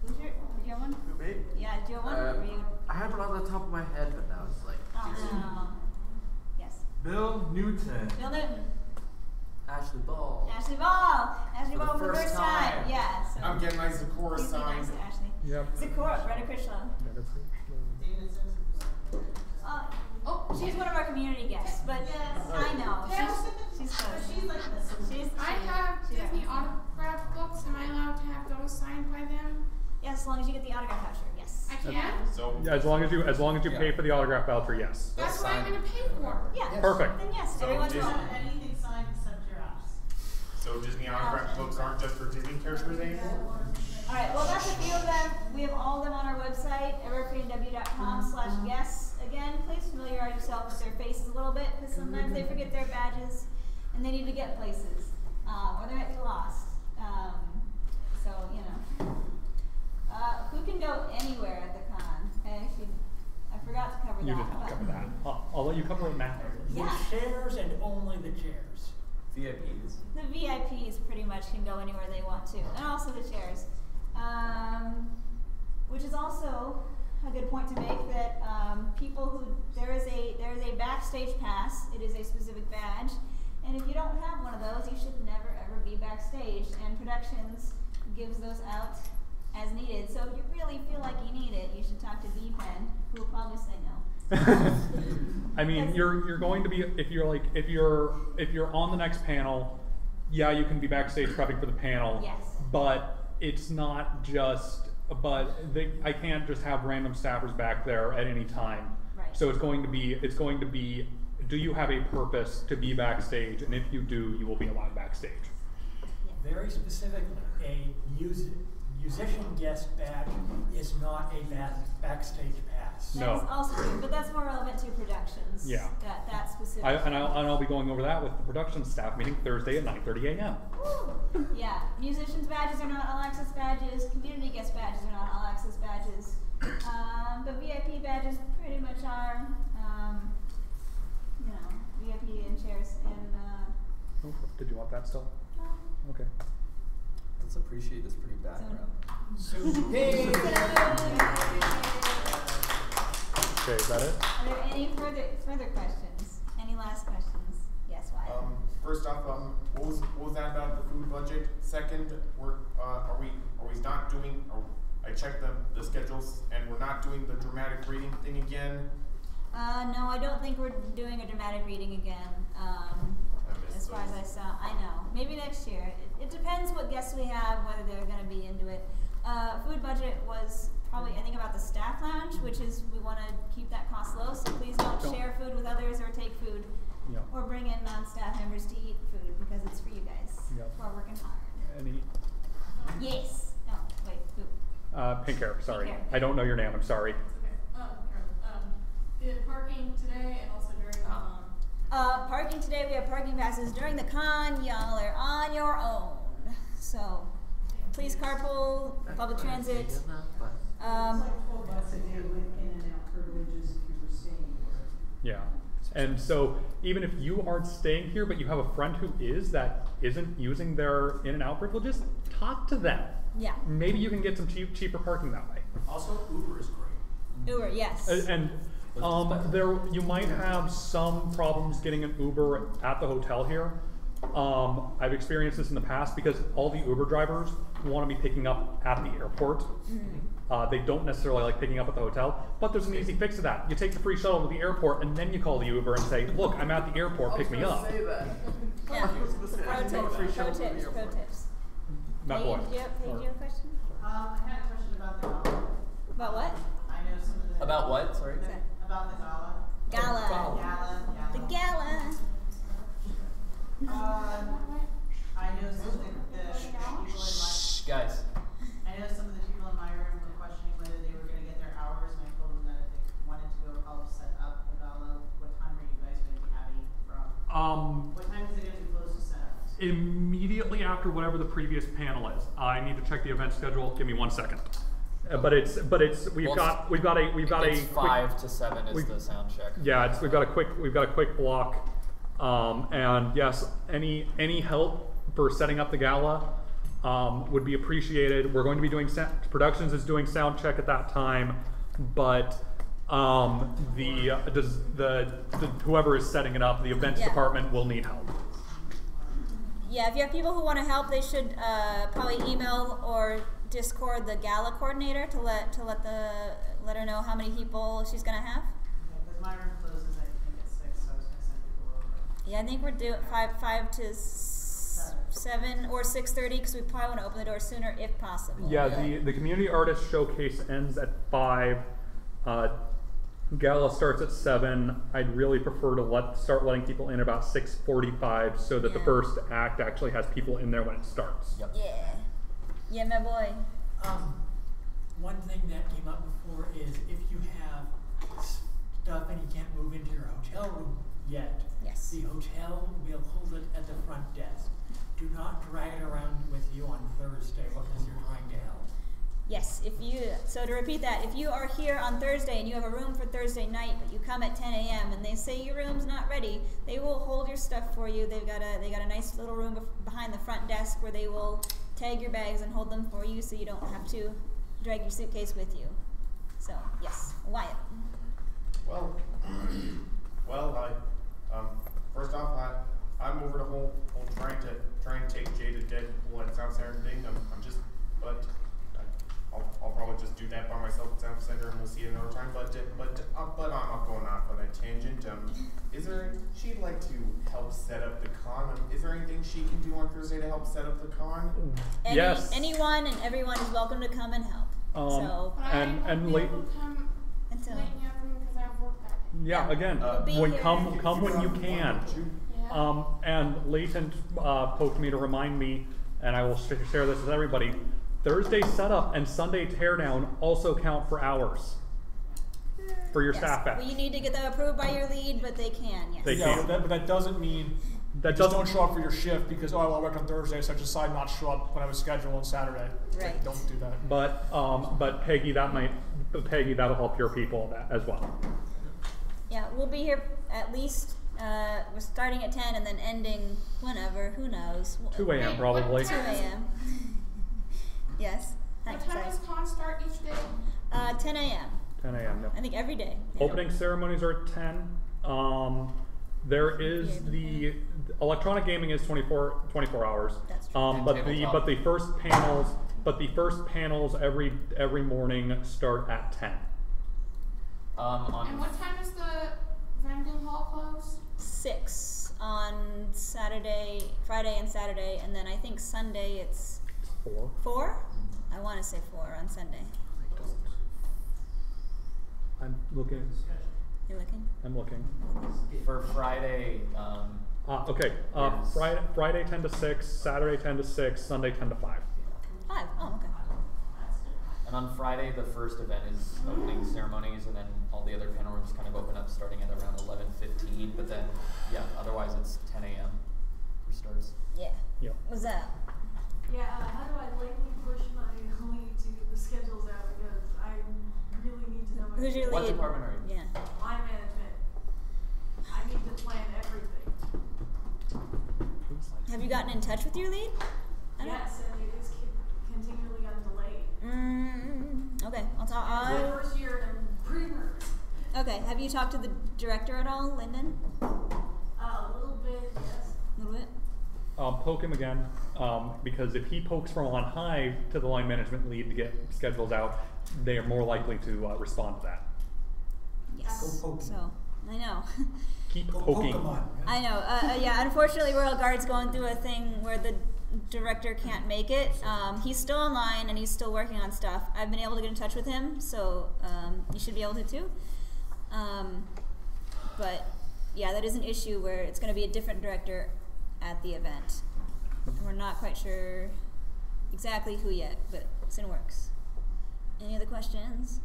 Did you have one? Me? Yeah, do you have one? Or were you? I had one on the top of my head, but now it's like. Oh. Yes. Bill Newton. Bill Newton. Ashley Ball. Ashley Ball. Ashley Ball for the first time. Yeah. So I'm getting my Zakora please be signed. nice to Ashley. Yep. Zakora, Brenda Critchlow. David Simpson. She's one of our community guests, but Yes. I know. Yes. She's close. But she's like this. I have she's Disney our- autograph books. Am I allowed to have those signed by them? Yes, as long as you get the autograph voucher, yes. I can? So Yeah, as long as you pay for the autograph voucher, yes. That's what I'm going to pay for. Yeah. Perfect. Then yes, So everyone's Disney- welcome. Anything signed except your apps. So Disney autograph books aren't just for Disney characters anymore? Alright, well that's a few of them. We have all of them on our website, everfnw.com/guests. Again, please familiarize yourself with their faces a little bit, because sometimes they forget their badges and they need to get places. Or they might be lost. So, who can go anywhere at the con? I forgot to cover You that. did not but- cover that. I'll let you cover it now. Yeah. The chairs and only the chairs. VIPs. The VIPs pretty much can go anywhere they want to, and also the chairs. Which is also a good point to make that people who there is a backstage pass. It is a specific badge, and if you don't have one of those, you should never ever be backstage. And Productions gives those out as needed. So if you really feel like you need it, you should talk to VPen, who will probably say no. I mean, you're going to be if you're on the next panel, yeah, you can be backstage prepping for the panel. Yes. But it's not just. I can't just have random staffers back there at any time. Right. So it's going to be. Do you have a purpose to be backstage? And if you do, you will be allowed backstage. Yeah. Very specifically, a musician guest badge is not a backstage pass. No. That's also true, but that's more relevant to Productions. Yeah. That specific. I'll be going over that with the production staff meeting Thursday at 9:30 a.m. Woo. Yeah, musicians badges are not all access badges. Community guest badges are not all access badges. But VIP badges pretty much are. VIP and chairs and. Oh, did you want that still? Okay. Let's appreciate this pretty background. Okay, is that it? Are there any further questions? Any last questions? Yes, why? First off, what was that about the food budget? Second, are we not doing? I checked the schedules, and we're not doing the dramatic reading thing again. No, I don't think we're doing a dramatic reading again. As far as I saw, I know. Maybe next year. It depends what guests we have, whether they're going to be into it. Food budget was probably, I think, about the staff lounge, which is, we want to keep that cost low, so please don't share food with others or take food. Yep. Or bring in non-staff members to eat food, because it's for you guys Yep. who are working hard. Any? Yes. Oh, wait, who? Pink hair. Sorry, Pink hair. I don't know your name. I'm sorry. Okay. Carolyn. Parking today and also during the Parking today, we have parking passes during the con. Y'all are on your own. So, please carpool, public transit. It's like 12 bucks a day with in and out privileges if you were staying here. Yeah. And so even if you aren't staying here, but you have a friend who is that isn't using their in and out privileges, talk to them. Yeah. Maybe you can get some cheaper parking that way. Also, Uber is great. Uber, yes. And there you might have some problems getting an Uber at the hotel here. I've experienced this in the past because all the Uber drivers want to be picking up at the airport. They don't necessarily like picking up at the hotel, but there's an easy fix to that. You take the free shuttle to the airport and then you call the Uber and say, look, I'm at the airport, pick me up. Yeah. Pro tips. Matt Boyd. Do you have a question? I had a question about the gala. About what? I know some of the. About what? Sorry. About the gala. Gala. The gala. I know some of the people in my. Shh, guys. I know some of the people in my room were questioning whether they were going to get their hours, and I told them that if they wanted to go help set up the gala, what time are you guys going to be having from? What time is it going to be closed to set up? Immediately after whatever the previous panel is. I need to check the event schedule. Give me 1 second. But we've got a It's quick, 5 to 7 is the sound check. Yeah, we've got a quick block. And yes, any help for setting up the gala would be appreciated. We're going to be doing productions is doing sound check at that time, but whoever is setting it up, the events department will need help. Yeah, if you have people who want to help, they should probably email or Discord the gala coordinator to let her know how many people she's gonna have. Yeah, because my room closes I think at 6, so I was going to send people over. Yeah, I think we're doing 5 to 7 or 6:30 because we probably want to open the door sooner if possible. Yeah, the community artist showcase ends at 5. Gala starts at 7. I'd really prefer to start letting people in about 6:45 so that the first act actually has people in there when it starts. Yep. Yeah, my boy. One thing that came up before is if you have stuff and you can't move into your hotel room yet, the hotel will hold it at the front desk. Do not drag it around with you on Thursday because you're trying to help. Yes, so to repeat that, if you are here on Thursday and you have a room for Thursday night, but you come at 10 a.m. and they say your room's not ready, they will hold your stuff for you. They got a nice little room behind the front desk where they will tag your bags and hold them for you so you don't have to drag your suitcase with you. So, yes, Wyatt. Well, first off, I'm over the whole trying to take Jay to Deadpool and South Center thing. I'll probably just do that by myself at South Center, and we'll see it another time. But I'm going off on a tangent. She'd like to help set up the con. Is there anything she can do on Thursday to help set up the con? Yes. Anyone and everyone is welcome to come and help. And late. Late in the afternoon because I have work that day. Yeah, again, come when you can. Yeah. And Leighton poked me to remind me, and I will share this with everybody. Thursday setup and Sunday teardown also count for hours for your staff badge. Well, you need to get them approved by your lead, but they can. Yes. They can. But that doesn't mean just don't show up for your shift because I work on Thursday, so I decide not to show up when I was scheduled on Saturday. Right. Don't do that. But Peggy, that'll help your people as well. Yeah, we'll be here at least. We're starting at 10 and then ending whenever. Who knows? 2 a.m. probably. 2 a.m. Yes. What time does con start each day? 10 a.m. 10 a.m. Yep. I think every day. Opening ceremonies are at 10. There is the electronic gaming is 24 hours. That's true. But the first panels every morning start at 10. And what time is the vending hall closed? 6 on Friday and Saturday, and then I think Sunday it's 4. 4? I want to say 4 on Sunday. I'm looking. You're looking? I'm looking. For Friday, okay. Friday 10 to 6, Saturday 10 to 6, Sunday 10 to 5. 5. Oh, okay. And on Friday, the first event is opening ceremonies, and then all the other panel rooms kind of open up starting at around 11:15. But then, yeah, otherwise it's 10 a.m. for starts. Yeah. Yep. What's that? Yeah, how do I lately push my lead to the schedules out, because I really need to know my Who's your lead? What department are you? Yeah. line management. I need to plan everything. Have you gotten in touch with your lead? Yes, and it is continually gotten delayed. Okay, I'll talk. It's my first year and I'm pretty nervous. Okay, have you talked to the director at all, Lyndon? A little bit, yes. A little bit? Poke him again, because if he pokes from on high to the line management lead to get schedules out, they are more likely to respond to that. Yes. Go poke him. So, I know. Keep Go poking. Pokemon. I know. Yeah, unfortunately, Royal Guard's going through a thing where the director can't make it. He's still online and he's still working on stuff. I've been able to get in touch with him, so you should be able to too. But yeah, that is an issue where it's going to be a different director at the event. And we're not quite sure exactly who yet, but it's in works. Any other questions?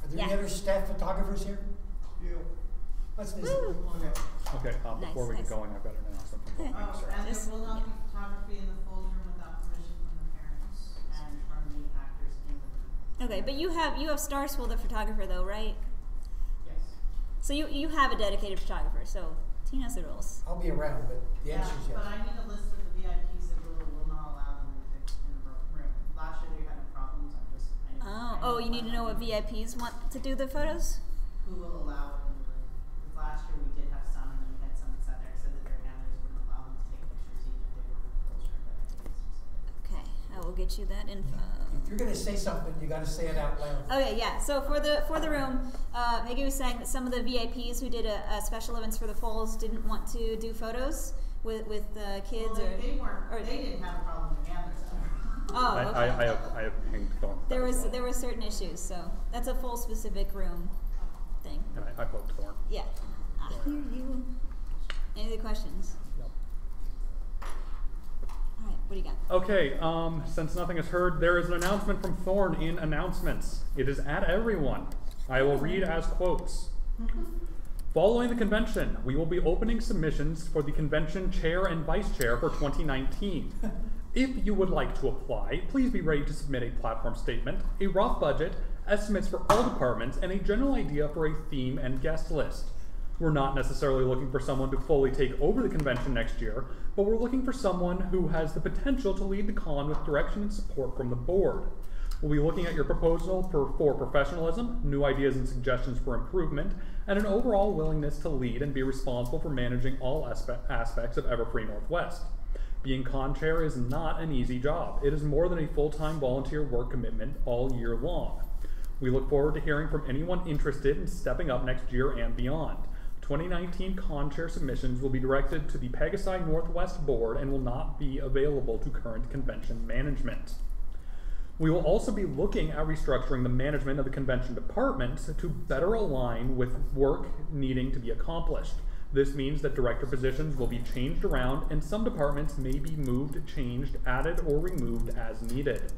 Are there any Yeah. other staff photographers here? Yeah. Let's visit. Woo. Okay. Okay, before we Nice. get going, I've got an announcement. Okay. And Just- there will not be photography in the full room without permission from the parents and from the actors in the room. Okay, but you have Starswell, the photographer, though, right? Yes. So you have a dedicated photographer. So Tina has the rules. I'll be around, but the answer is yes. But I need a list of the VIPs that will not allow them in the room. Last year they had no problems. Oh, you need to know what VIPs want to do the photos? Who will allow it in the room? Because last year we did have some, and then we had some that sat there and said that their handlers wouldn't allow them to take pictures even if they weren't closer. Okay, I will get you that info. If you're gonna say something, you gotta say it out loud. Okay, yeah. So for the room, Maggie was saying that some of the VIPs who did a special events for the Falls didn't want to do photos with kids Well, they or they didn't have a problem with handlers. Oh, okay. I have pinged Thorn. There were certain issues, so that's a full specific room thing. And I poked Thorn. Yeah. I hear you. Any other questions? Yep. All right, what do you got? Okay, since nothing is heard, there is an announcement from Thorn in announcements. It is at everyone. I will read as quotes. Following the convention, we will be opening submissions for the convention chair and vice chair for 2019. If you would like to apply, please be ready to submit a platform statement, a rough budget, estimates for all departments, and a general idea for a theme and guest list. We're not necessarily looking for someone to fully take over the convention next year, but we're looking for someone who has the potential to lead the con with direction and support from the board. We'll be looking at your proposal for professionalism, new ideas and suggestions for improvement, and an overall willingness to lead and be responsible for managing all aspects of Everfree Northwest. Being con chair is not an easy job. It is more than a full-time volunteer work commitment all year long. We look forward to hearing from anyone interested in stepping up next year and beyond. 2019 con chair submissions will be directed to the Pegasi Northwest Board and will not be available to current convention management. We will also be looking at restructuring the management of the convention department to better align with work needing to be accomplished. This means that director positions will be changed around and some departments may be moved, changed, added, or removed as needed.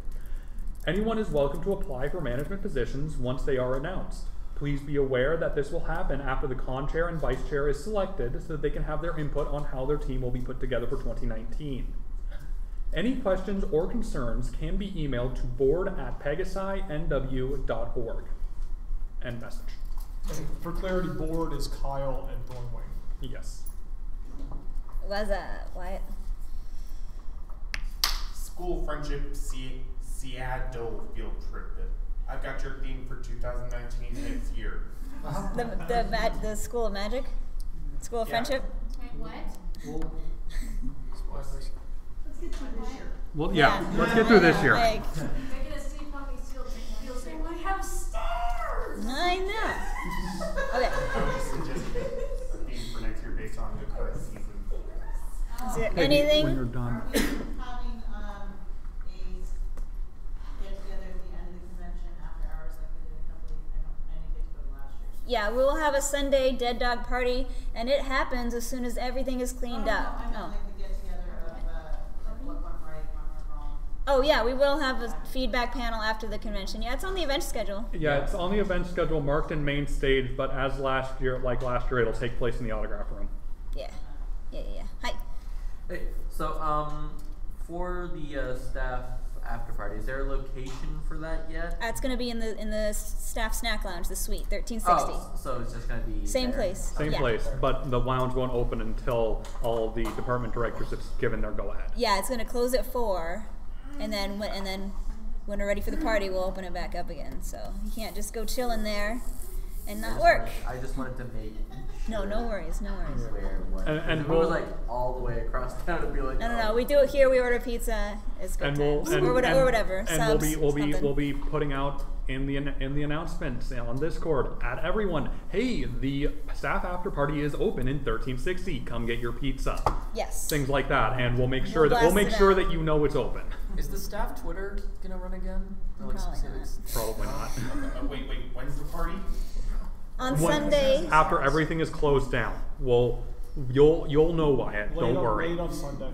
Anyone is welcome to apply for management positions once they are announced. Please be aware that this will happen after the con chair and vice chair is selected so that they can have their input on how their team will be put together for 2019. Any questions or concerns can be emailed to board@pegasinw.org. End message. And for clarity, board is Kyle and Thornwing. Yes. What's that, Wyatt? School friendship Seattle field trip. I've got your theme for 2019 and it's here. The School of Magic? School of Friendship? Wait, what? Let's get to this year. Well, yeah. Let's get through this year. They're gonna see Puppy Steel saying, we have stars! I know. Okay. I would suggest a theme for next year based on the current season. Is there When anything? you're done. Are we having a get-together at the end of the convention after hours like we did a couple of, I didn't get to go last year. Yeah, we will have a Sunday dead dog party, and it happens as soon as everything is cleaned up. I meant like the get-together of what went right, what went wrong. Oh yeah, we will have a feedback panel after the convention. Yeah, it's on the event schedule. Yeah, it's on the event schedule, marked in main stage, but as last year, it'll take place in the autograph room. Yeah. Hi. Hey, so for the staff after party, is there a location for that yet? It's gonna be in the staff snack lounge, the suite, 1360. Oh, so it's just gonna be same there? place. Same yeah. place, but the lounge won't open until all the department directors have given their go-ahead. Yeah, it's gonna close at 4, and then when we're ready for the party, we'll open it back up again. So you can't just go chill in there and not work. I just wanted to make No, no worries, no worries. And if it was like all the way across town, it'd be like No. We do it here. We order pizza. It's good times. Or whatever. And Subs, we'll be putting out in the announcements on Discord at everyone. Hey, the staff after party is open in 1360. Come get your pizza. Yes. Things like that, and we'll make sure that you know it's open. Is the staff Twitter gonna run again? Or like specifics? Probably not. Wait, when's the party? On Sunday. After everything is closed down. You'll know, Wyatt. Don't worry. Late on Sunday.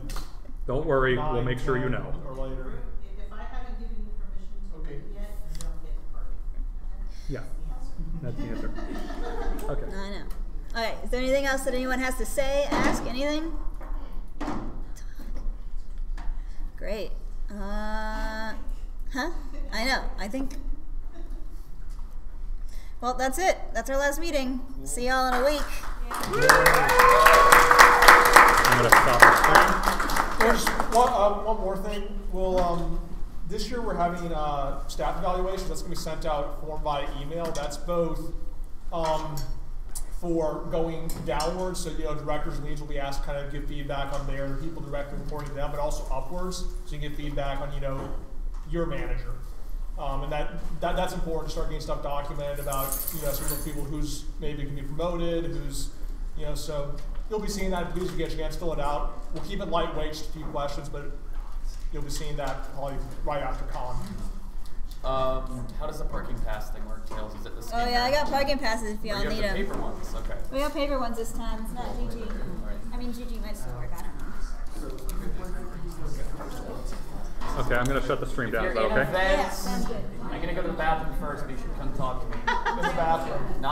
Don't worry. 9, we'll make sure you know. Or later. If I haven't given you permission to leave yet, you don't get the party. Yeah. That's the answer. Okay. I know. Alright, is there anything else that anyone has to say, ask, anything? Great. I know. I think. Well, that's it. That's our last meeting. See y'all in a week. I'm gonna stop the There's one more thing. We'll this year we're having staff evaluations. That's going to be sent out form via email. That's both for going downwards, so directors and leads will be asked to kind of give feedback on the people directly reporting to them, but also upwards, so you can get feedback on your manager. And that's important to start getting stuff documented about some of the people who's maybe can be promoted, who's so you'll be seeing that. Please, if you get a chance, fill it out. We'll keep it lightweight, just a few questions, but you'll be seeing that probably right after con. How does the parking pass thing work, Tails? Is it the scanner? Oh yeah, I got parking passes if y'all Or you need have them. the paper ones? Okay. We got paper ones this time. It's not GG. Right. I mean, GG might still work. I don't know. Okay, I'm gonna shut the stream down. Is that okay? Yeah, sounds good. I'm gonna go to the bathroom first, but you should come talk to me. In the bathroom.